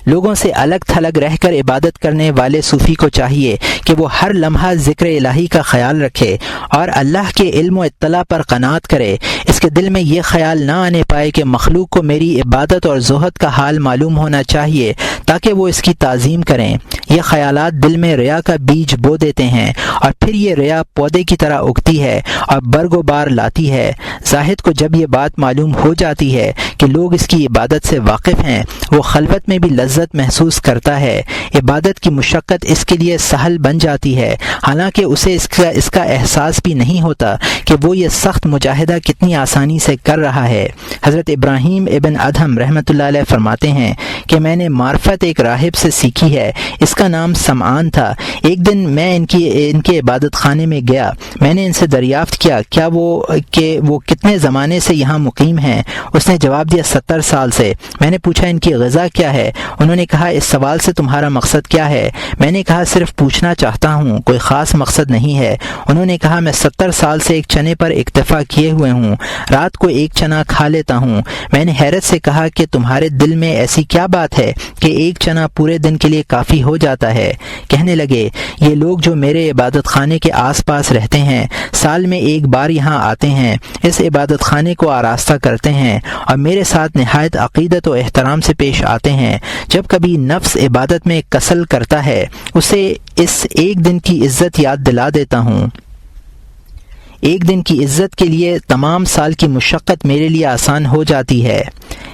لوگوں سے الگ تھلگ رہ کر عبادت کرنے والے صوفی کو چاہیے کہ وہ ہر لمحہ ذکر الہی کا خیال رکھے اور اللہ کے علم و اطلاع پر قناعت کرے۔ اس کے دل میں یہ خیال نہ آنے پائے کہ مخلوق کو میری عبادت اور زہد کا حال معلوم ہونا چاہیے تاکہ وہ اس کی تعظیم کریں۔ یہ خیالات دل میں ریا کا بیج بو دیتے ہیں اور پھر یہ ریا پودے کی طرح اگتی ہے اور برگ و بار لاتی ہے۔ زاہد کو جب یہ بات معلوم ہو جاتی ہے کہ لوگ اس کی عبادت سے واقف ہیں، وہ خلوت میں بھی لذت محسوس کرتا ہے۔ عبادت کی مشقت اس کے لیے سہل بن جاتی ہے، حالانکہ اسے اس کا احساس بھی نہیں ہوتا کہ وہ یہ سخت مجاہدہ کتنی آسانی سے کر رہا ہے۔ حضرت ابراہیم ابن ادہم رحمۃ اللہ علیہ فرماتے ہیں کہ میں نے معرفت ایک راہب سے سیکھی ہے، اس کا نام سمعان تھا۔ ایک دن میں ان کے عبادت خانے میں گیا، میں نے ان سے دریافت کیا کہ وہ کتنے زمانے سے یہاں مقیم ہیں۔ اس نے جواب دیا 70 سال سے۔ میں نے پوچھا ان کی غذا کیا ہے؟ انہوں نے کہا اس سوال سے تمہارا مقصد کیا ہے؟ میں نے کہا صرف پوچھنا چاہتا ہوں، کوئی خاص مقصد نہیں ہے۔ انہوں نے کہا میں 70 سال سے ایک چنے پر اکتفا کیے ہوئے ہوں، رات کو ایک چنا کھا لیتا ہوں۔ میں نے حیرت سے کہا کہ تمہارے دل میں ایسی کیا بات ہے کہ ایک چنا پورے دن کے لیے کافی ہو جاتا ہے؟ کہنے لگے یہ لوگ جو میرے عبادت خانے کے آس پاس رہتے ہیں سال میں ایک بار یہاں آتے ہیں، اس عبادت خانے کو آراستہ کرتے ہیں اور میرے ساتھ نہایت عقیدت و احترام سے پیش آتے ہیں۔ جب کبھی نفس عبادت میں کسل کرتا ہے اسے اس ایک دن کی عزت یاد دلا دیتا ہوں۔ ایک دن کی عزت کے لیے تمام سال کی مشقت میرے لیے آسان ہو جاتی ہے۔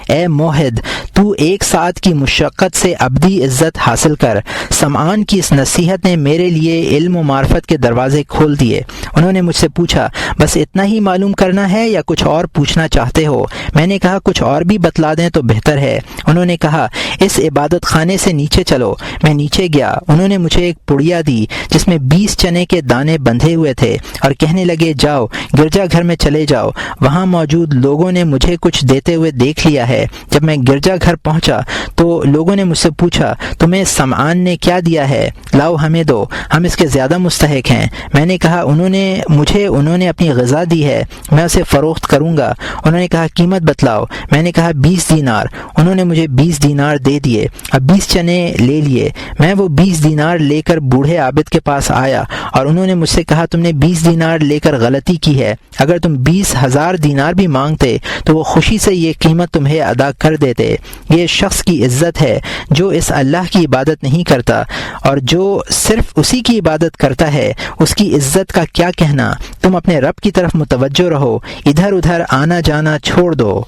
اے موحد، تو ایک ساتھ کی مشقت سے ابدی عزت حاصل کر۔ سمعان کی اس نصیحت نے میرے لیے علم و معرفت کے دروازے کھول دیے۔ انہوں نے مجھ سے پوچھا بس اتنا ہی معلوم کرنا ہے یا کچھ اور پوچھنا چاہتے ہو؟ میں نے کہا کچھ اور بھی بتلا دیں تو بہتر ہے۔ انہوں نے کہا اس عبادت خانے سے نیچے چلو۔ میں نیچے گیا، انہوں نے مجھے ایک پڑیا دی جس میں 20 چنے کے دانے بندھے ہوئے تھے اور کہنے لگے جاؤ گرجا گھر میں چلے جاؤ، وہاں موجود لوگوں نے مجھے کچھ دیتے ہوئے دیکھ لیا ہے۔ جب میں گرجا گھر پہنچا تو لوگوں نے مجھ سے پوچھا تمہیں سمعان نے کیا دیا ہے؟ لاؤ ہمیں دو، ہم اس کے زیادہ مستحق ہیں۔ میں نے کہا انہوں نے اپنی غذا دی ہے، میں اسے فروخت کروں گا۔ انہوں نے کہا قیمت بتلاؤ۔ میں نے کہا 20 دینار۔ انہوں نے مجھے 20 دینار دے دیے اور 20 چنے لے لیے۔ میں وہ 20 دینار لے کر بوڑھے عابد کے پاس آیا اور انہوں نے مجھ سے کہا تم نے 20 دینار لے کر غلطی کی ہے، اگر تم 20,000 دینار بھی مانگتے تو وہ خوشی سے یہ قیمت تمہیں ادا کر دیتے۔ یہ شخص کی عزت ہے جو اس اللہ کی عبادت نہیں کرتا، اور جو صرف اسی کی عبادت کرتا ہے اس کی عزت کا کیا کہنا۔ تم اپنے رب کی طرف متوجہ رہو، ادھر ادھر آنا جانا چھوڑ دو۔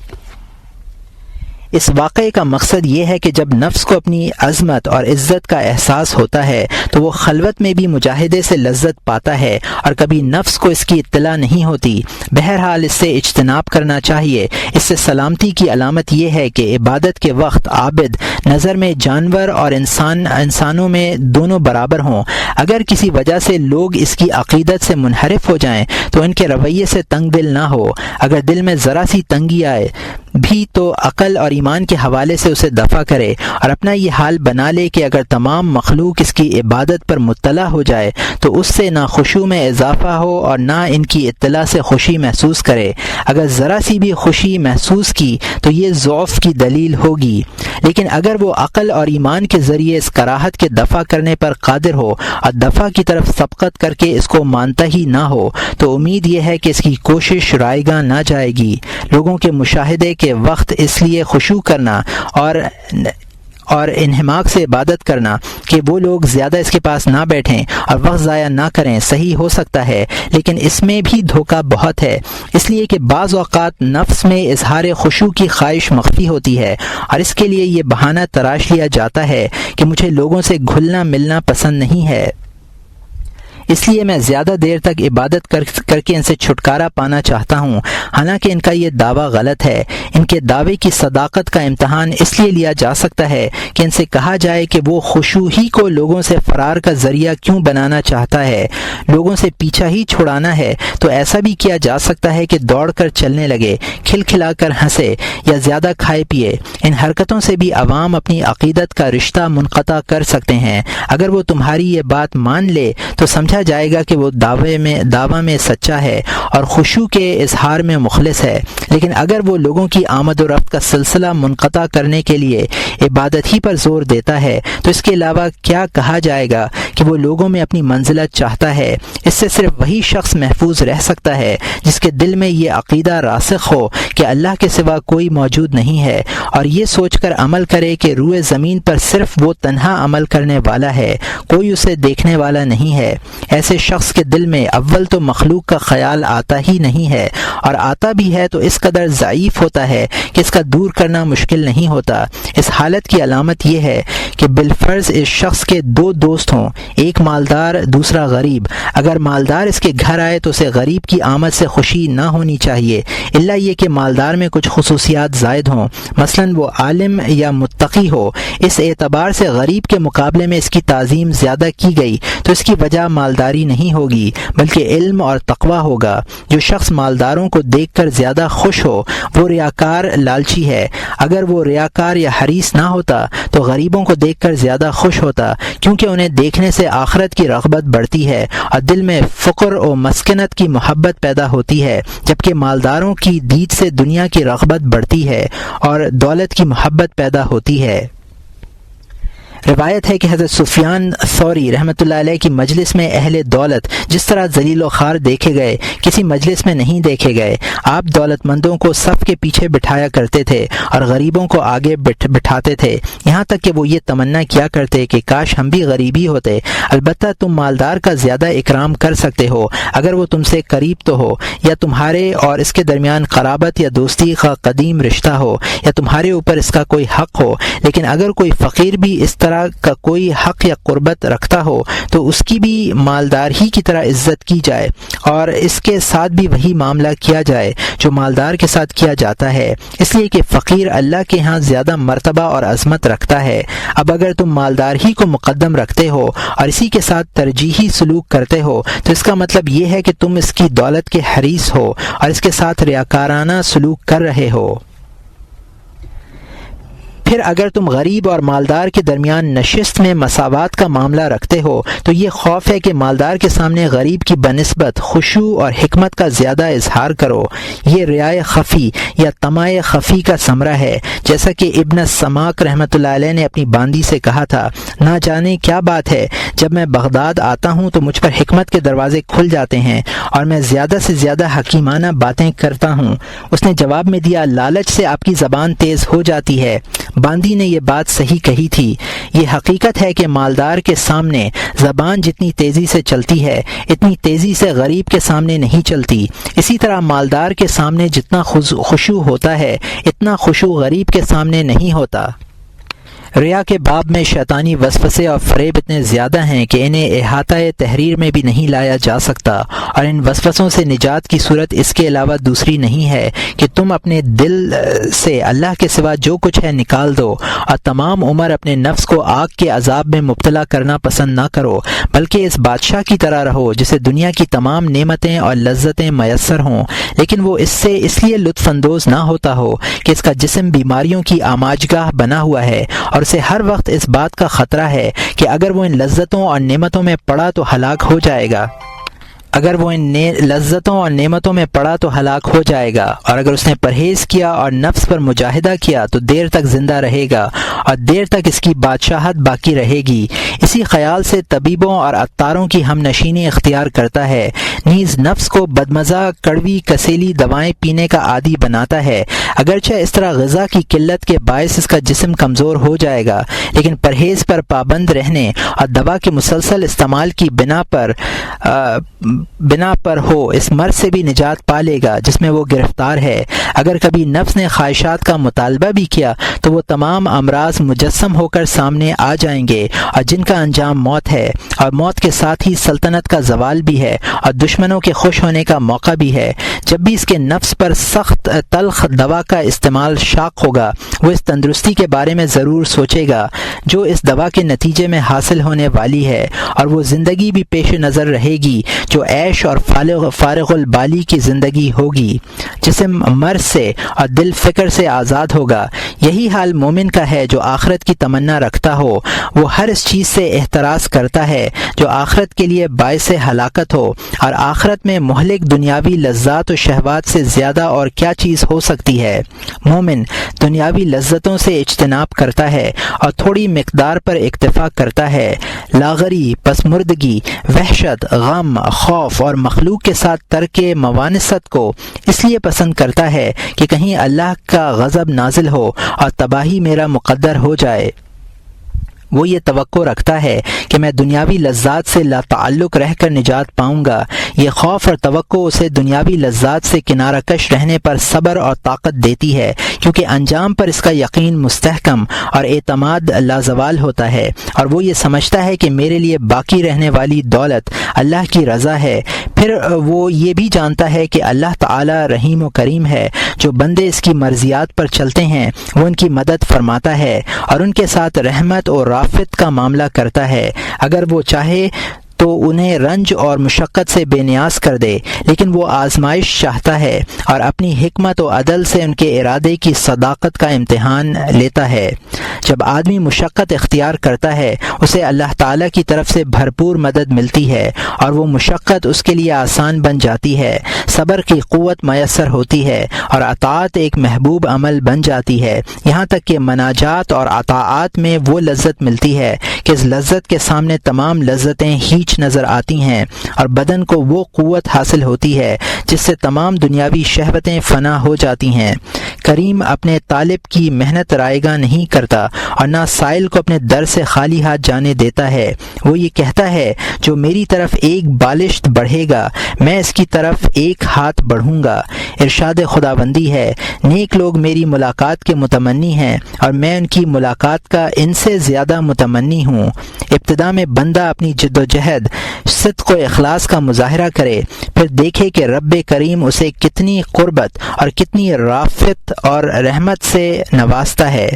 اس واقعے کا مقصد یہ ہے کہ جب نفس کو اپنی عظمت اور عزت کا احساس ہوتا ہے تو وہ خلوت میں بھی مجاہدے سے لذت پاتا ہے اور کبھی نفس کو اس کی اطلاع نہیں ہوتی۔ بہرحال اس سے اجتناب کرنا چاہیے۔ اس سے سلامتی کی علامت یہ ہے کہ عبادت کے وقت عابد نظر میں جانور اور انسانوں میں دونوں برابر ہوں۔ اگر کسی وجہ سے لوگ اس کی عقیدت سے منحرف ہو جائیں تو ان کے رویے سے تنگ دل نہ ہو۔ اگر دل میں ذرا سی تنگی آئے بھی تو عقل اور ایمان کے حوالے سے اسے دفع کرے اور اپنا یہ حال بنا لے کہ اگر تمام مخلوق اس کی عبادت پر مطلع ہو جائے تو اس سے نہ خشوع میں اضافہ ہو اور نہ ان کی اطلاع سے خوشی محسوس کرے۔ اگر ذرا سی بھی خوشی محسوس کی تو یہ ضعف کی دلیل ہوگی، لیکن اگر وہ عقل اور ایمان کے ذریعے اس کراہت کے دفع کرنے پر قادر ہو اور دفع کی طرف سبقت کر کے اس کو مانتا ہی نہ ہو تو امید یہ ہے کہ اس کی کوشش رائیگاں نہ جائے گی۔ لوگوں کے مشاہدے کے وقت اس لیے خشوع کرنا اور انہماک سے عبادت کرنا کہ وہ لوگ زیادہ اس کے پاس نہ بیٹھیں اور وقت ضائع نہ کریں صحیح ہو سکتا ہے، لیکن اس میں بھی دھوکہ بہت ہے، اس لیے کہ بعض اوقات نفس میں اظہار خشوع کی خواہش مخفی ہوتی ہے اور اس کے لیے یہ بہانہ تراش لیا جاتا ہے کہ مجھے لوگوں سے گھلنا ملنا پسند نہیں ہے، اس لیے میں زیادہ دیر تک عبادت کر کے ان سے چھٹکارا پانا چاہتا ہوں۔ حالانکہ ان کا یہ دعویٰ غلط ہے۔ ان کے دعوے کی صداقت کا امتحان اس لیے لیا جا سکتا ہے کہ ان سے کہا جائے کہ وہ خشوع ہی کو لوگوں سے فرار کا ذریعہ کیوں بنانا چاہتا ہے۔ لوگوں سے پیچھا ہی چھڑانا ہے تو ایسا بھی کیا جا سکتا ہے کہ دوڑ کر چلنے لگے، کھلکھلا کر ہنسے یا زیادہ کھائے پیے۔ ان حرکتوں سے بھی عوام اپنی عقیدت کا رشتہ منقطع کر سکتے ہیں۔ اگر وہ تمہاری یہ بات مان لے تو سمجھا جائے گا کہ وہ دعویٰ میں سچا ہے اور خشوع کے اظہار میں مخلص ہے، لیکن اگر وہ لوگوں کی آمد و رفت کا سلسلہ منقطع کرنے کے لیے عبادت ہی پر زور دیتا ہے تو اس کے علاوہ کیا کہا جائے گا کہ وہ لوگوں میں اپنی منزلت چاہتا ہے۔ اس سے صرف وہی شخص محفوظ رہ سکتا ہے جس کے دل میں یہ عقیدہ راسخ ہو کہ اللہ کے سوا کوئی موجود نہیں ہے اور یہ سوچ کر عمل کرے کہ روئے زمین پر صرف وہ تنہا عمل کرنے والا ہے، کوئی اسے دیکھنے والا نہیں ہے۔ ایسے شخص کے دل میں اول تو مخلوق کا خیال آتا ہی نہیں ہے، اور آتا بھی ہے تو اس قدر ضعیف ہوتا ہے کہ اس کا دور کرنا مشکل نہیں ہوتا۔ اس حالت کی علامت یہ ہے کہ بالفرض اس شخص کے دو دوست ہوں، ایک مالدار دوسرا غریب۔ اگر مالدار اس کے گھر آئے تو اسے غریب کی آمد سے خوشی نہ ہونی چاہیے، الا یہ کہ مالدار میں کچھ خصوصیات زائد ہوں، مثلا وہ عالم یا متقی ہو۔ اس اعتبار سے غریب کے مقابلے میں اس کی تعظیم زیادہ کی گئی تو اس کی وجہ مالداری نہیں ہوگی بلکہ علم اور تقوی ہوگا۔ جو شخص مالداروں کو دیکھ کر زیادہ خوش ہو وہ ریاکار لالچی ہے۔ اگر وہ ریاکار یا حریص نہ ہوتا تو غریبوں کو دیکھ کر زیادہ خوش ہوتا، کیونکہ انہیں دیکھنے سے آخرت کی رغبت بڑھتی ہے اور دل میں فقر و مسکنت کی محبت پیدا ہوتی ہے، جبکہ مالداروں کی دید سے دنیا کی رغبت بڑھتی ہے اور دولت کی محبت پیدا ہوتی ہے۔ روایت ہے کہ حضرت سفیان ثوری رحمۃ اللہ علیہ کی مجلس میں اہل دولت جس طرح ذلیل و خوار دیکھے گئے کسی مجلس میں نہیں دیکھے گئے۔ آپ دولت مندوں کو صف کے پیچھے بٹھایا کرتے تھے اور غریبوں کو آگے بٹھاتے تھے، یہاں تک کہ وہ یہ تمنا کیا کرتے کہ کاش ہم بھی غریبی ہوتے۔ البتہ تم مالدار کا زیادہ اکرام کر سکتے ہو اگر وہ تم سے قریب تو ہو، یا تمہارے اور اس کے درمیان قرابت یا دوستی کا قدیم رشتہ ہو، یا تمہارے اوپر اس کا کوئی حق ہو، لیکن اگر کوئی فقیر بھی اس طرح کا کوئی حق یا قربت رکھتا ہو تو اس کی بھی مالدار ہی کی طرح عزت کی جائے اور اس کے ساتھ بھی وہی معاملہ کیا جائے جو مالدار کے ساتھ کیا جاتا ہے، اس لیے کہ فقیر اللہ کے ہاں زیادہ مرتبہ اور عظمت رکھتا ہے۔ اب اگر تم مالدار ہی کو مقدم رکھتے ہو اور اسی کے ساتھ ترجیحی سلوک کرتے ہو تو اس کا مطلب یہ ہے کہ تم اس کی دولت کے حریص ہو اور اس کے ساتھ ریاکارانہ سلوک کر رہے ہو۔ پھر اگر تم غریب اور مالدار کے درمیان نشست میں مساوات کا معاملہ رکھتے ہو تو یہ خوف ہے کہ مالدار کے سامنے غریب کی بنسبت خشوع اور حکمت کا زیادہ اظہار کرو۔ یہ ریائے خفی یا طمع خفی کا ثمرہ ہے، جیسا کہ ابن سماک رحمۃ اللہ علیہ نے اپنی باندی سے کہا تھا، نہ جانے کیا بات ہے، جب میں بغداد آتا ہوں تو مجھ پر حکمت کے دروازے کھل جاتے ہیں اور میں زیادہ سے زیادہ حکیمانہ باتیں کرتا ہوں۔ اس نے جواب میں دیا، لالچ سے آپ کی زبان تیز ہو جاتی ہے، باندی نے یہ بات صحیح کہی تھی۔ یہ حقیقت ہے کہ مالدار کے سامنے زبان جتنی تیزی سے چلتی ہے اتنی تیزی سے غریب کے سامنے نہیں چلتی۔ اسی طرح مالدار کے سامنے جتنا خشوع ہوتا ہے اتنا خشوع غریب کے سامنے نہیں ہوتا۔ ریا کے باب میں شیطانی وسوسے اور فریب اتنے زیادہ ہیں کہ انہیں احاطہ تحریر میں بھی نہیں لایا جا سکتا، اور ان وسوسوں سے نجات کی صورت اس کے علاوہ دوسری نہیں ہے کہ تم اپنے دل سے اللہ کے سوا جو کچھ ہے نکال دو، اور تمام عمر اپنے نفس کو آگ کے عذاب میں مبتلا کرنا پسند نہ کرو، بلکہ اس بادشاہ کی طرح رہو جسے دنیا کی تمام نعمتیں اور لذتیں میسر ہوں، لیکن وہ اس لیے لطف اندوز نہ ہوتا ہو کہ اس کا جسم بیماریوں کی آماجگاہ بنا ہوا ہے، اور اسے ہر وقت اس بات کا خطرہ ہے کہ اگر وہ ان لذتوں اور نعمتوں میں پڑا تو ہلاک ہو جائے گا۔ اور اگر اس نے پرہیز کیا اور نفس پر مجاہدہ کیا تو دیر تک زندہ رہے گا اور دیر تک اس کی بادشاہت باقی رہے گی۔ اسی خیال سے طبیبوں اور عطاروں کی ہم نشینی اختیار کرتا ہے، نیز نفس کو بدمزہ کڑوی کسیلی دوائیں پینے کا عادی بناتا ہے، اگرچہ اس طرح غذا کی قلت کے باعث اس کا جسم کمزور ہو جائے گا، لیکن پرہیز پر پابند رہنے اور دوا کے مسلسل استعمال کی بنا پر ہو اس مرض سے بھی نجات پا لے گا جس میں وہ گرفتار ہے۔ اگر کبھی نفس نے خواہشات کا مطالبہ بھی کیا تو وہ تمام امراض مجسم ہو کر سامنے آ جائیں گے، اور جن کا انجام موت ہے، اور موت کے ساتھ ہی سلطنت کا زوال بھی ہے اور دشمنوں کے خوش ہونے کا موقع بھی ہے۔ جب بھی اس کے نفس پر سخت تلخ دوا کا استعمال شاق ہوگا وہ اس تندرستی کے بارے میں ضرور سوچے گا جو اس دوا کے نتیجے میں حاصل ہونے والی ہے، اور وہ زندگی بھی پیش نظر رہے گی جو عیش اور فارغ البالی کی زندگی ہوگی، جسم مرض سے اور دل فکر سے آزاد ہوگا۔ یہی حال مومن کا ہے جو آخرت کی تمنا رکھتا ہو، وہ ہر اس چیز سے احتراز کرتا ہے جو آخرت کے لیے باعث ہلاکت ہو، اور آخرت میں مہلک دنیاوی لذات و شہوات سے زیادہ اور کیا چیز ہو سکتی ہے۔ مومن دنیاوی لذتوں سے اجتناب کرتا ہے اور تھوڑی مقدار پر اکتفا کرتا ہے، لاغری، پسمردگی، وحشت، غم، خوف اور مخلوق کے ساتھ ترک موانست کو اس لیے پسند کرتا ہے کہ کہیں اللہ کا غضب نازل ہو اور تباہی میرا مقدر ہو جائے۔ وہ یہ توقع رکھتا ہے کہ میں دنیاوی لذات سے لا تعلق رہ کر نجات پاؤں گا۔ یہ خوف اور توقع اسے دنیاوی لذات سے کنارہ کش رہنے پر صبر اور طاقت دیتی ہے، کیونکہ انجام پر اس کا یقین مستحکم اور اعتماد لازوال ہوتا ہے، اور وہ یہ سمجھتا ہے کہ میرے لیے باقی رہنے والی دولت اللہ کی رضا ہے۔ پھر وہ یہ بھی جانتا ہے کہ اللہ تعالی رحیم و کریم ہے، جو بندے اس کی مرضیات پر چلتے ہیں وہ ان کی مدد فرماتا ہے اور ان کے ساتھ رحمت اور رافت کا معاملہ کرتا ہے۔ اگر وہ چاہے تو انہیں رنج اور مشقت سے بے نیاز کر دے، لیکن وہ آزمائش چاہتا ہے اور اپنی حکمت و عدل سے ان کے ارادے کی صداقت کا امتحان لیتا ہے۔ جب آدمی مشقت اختیار کرتا ہے اسے اللہ تعالیٰ کی طرف سے بھرپور مدد ملتی ہے اور وہ مشقت اس کے لیے آسان بن جاتی ہے، صبر کی قوت میسر ہوتی ہے اور اطاعت ایک محبوب عمل بن جاتی ہے، یہاں تک کہ مناجات اور اطاعات میں وہ لذت ملتی ہے کہ اس لذت کے سامنے تمام لذتیں ہیچ نظر آتی ہیں، اور بدن کو وہ قوت حاصل ہوتی ہے جس سے تمام دنیاوی شہوتیں فنا ہو جاتی ہیں۔ کریم اپنے طالب کی محنت رائگاں نہیں کرتا اور نہ سائل کو اپنے در سے خالی ہاتھ جانے دیتا ہے۔ وہ یہ کہتا ہے جو میری طرف ایک بالشت بڑھے گا میں اس کی طرف ایک ہاتھ بڑھوں گا۔ ارشاد خداوندی ہے، نیک لوگ میری ملاقات کے متمنی ہیں اور میں ان کی ملاقات کا ان سے زیادہ متمنی ہوں۔ ابتدا میں بندہ اپنی جد و جہد، صدق و اخلاص کا مظاہرہ کرے، پھر دیکھے کہ رب کریم اسے کتنی قربت اور کتنی رافت اور رحمت سے نوازتا ہے۔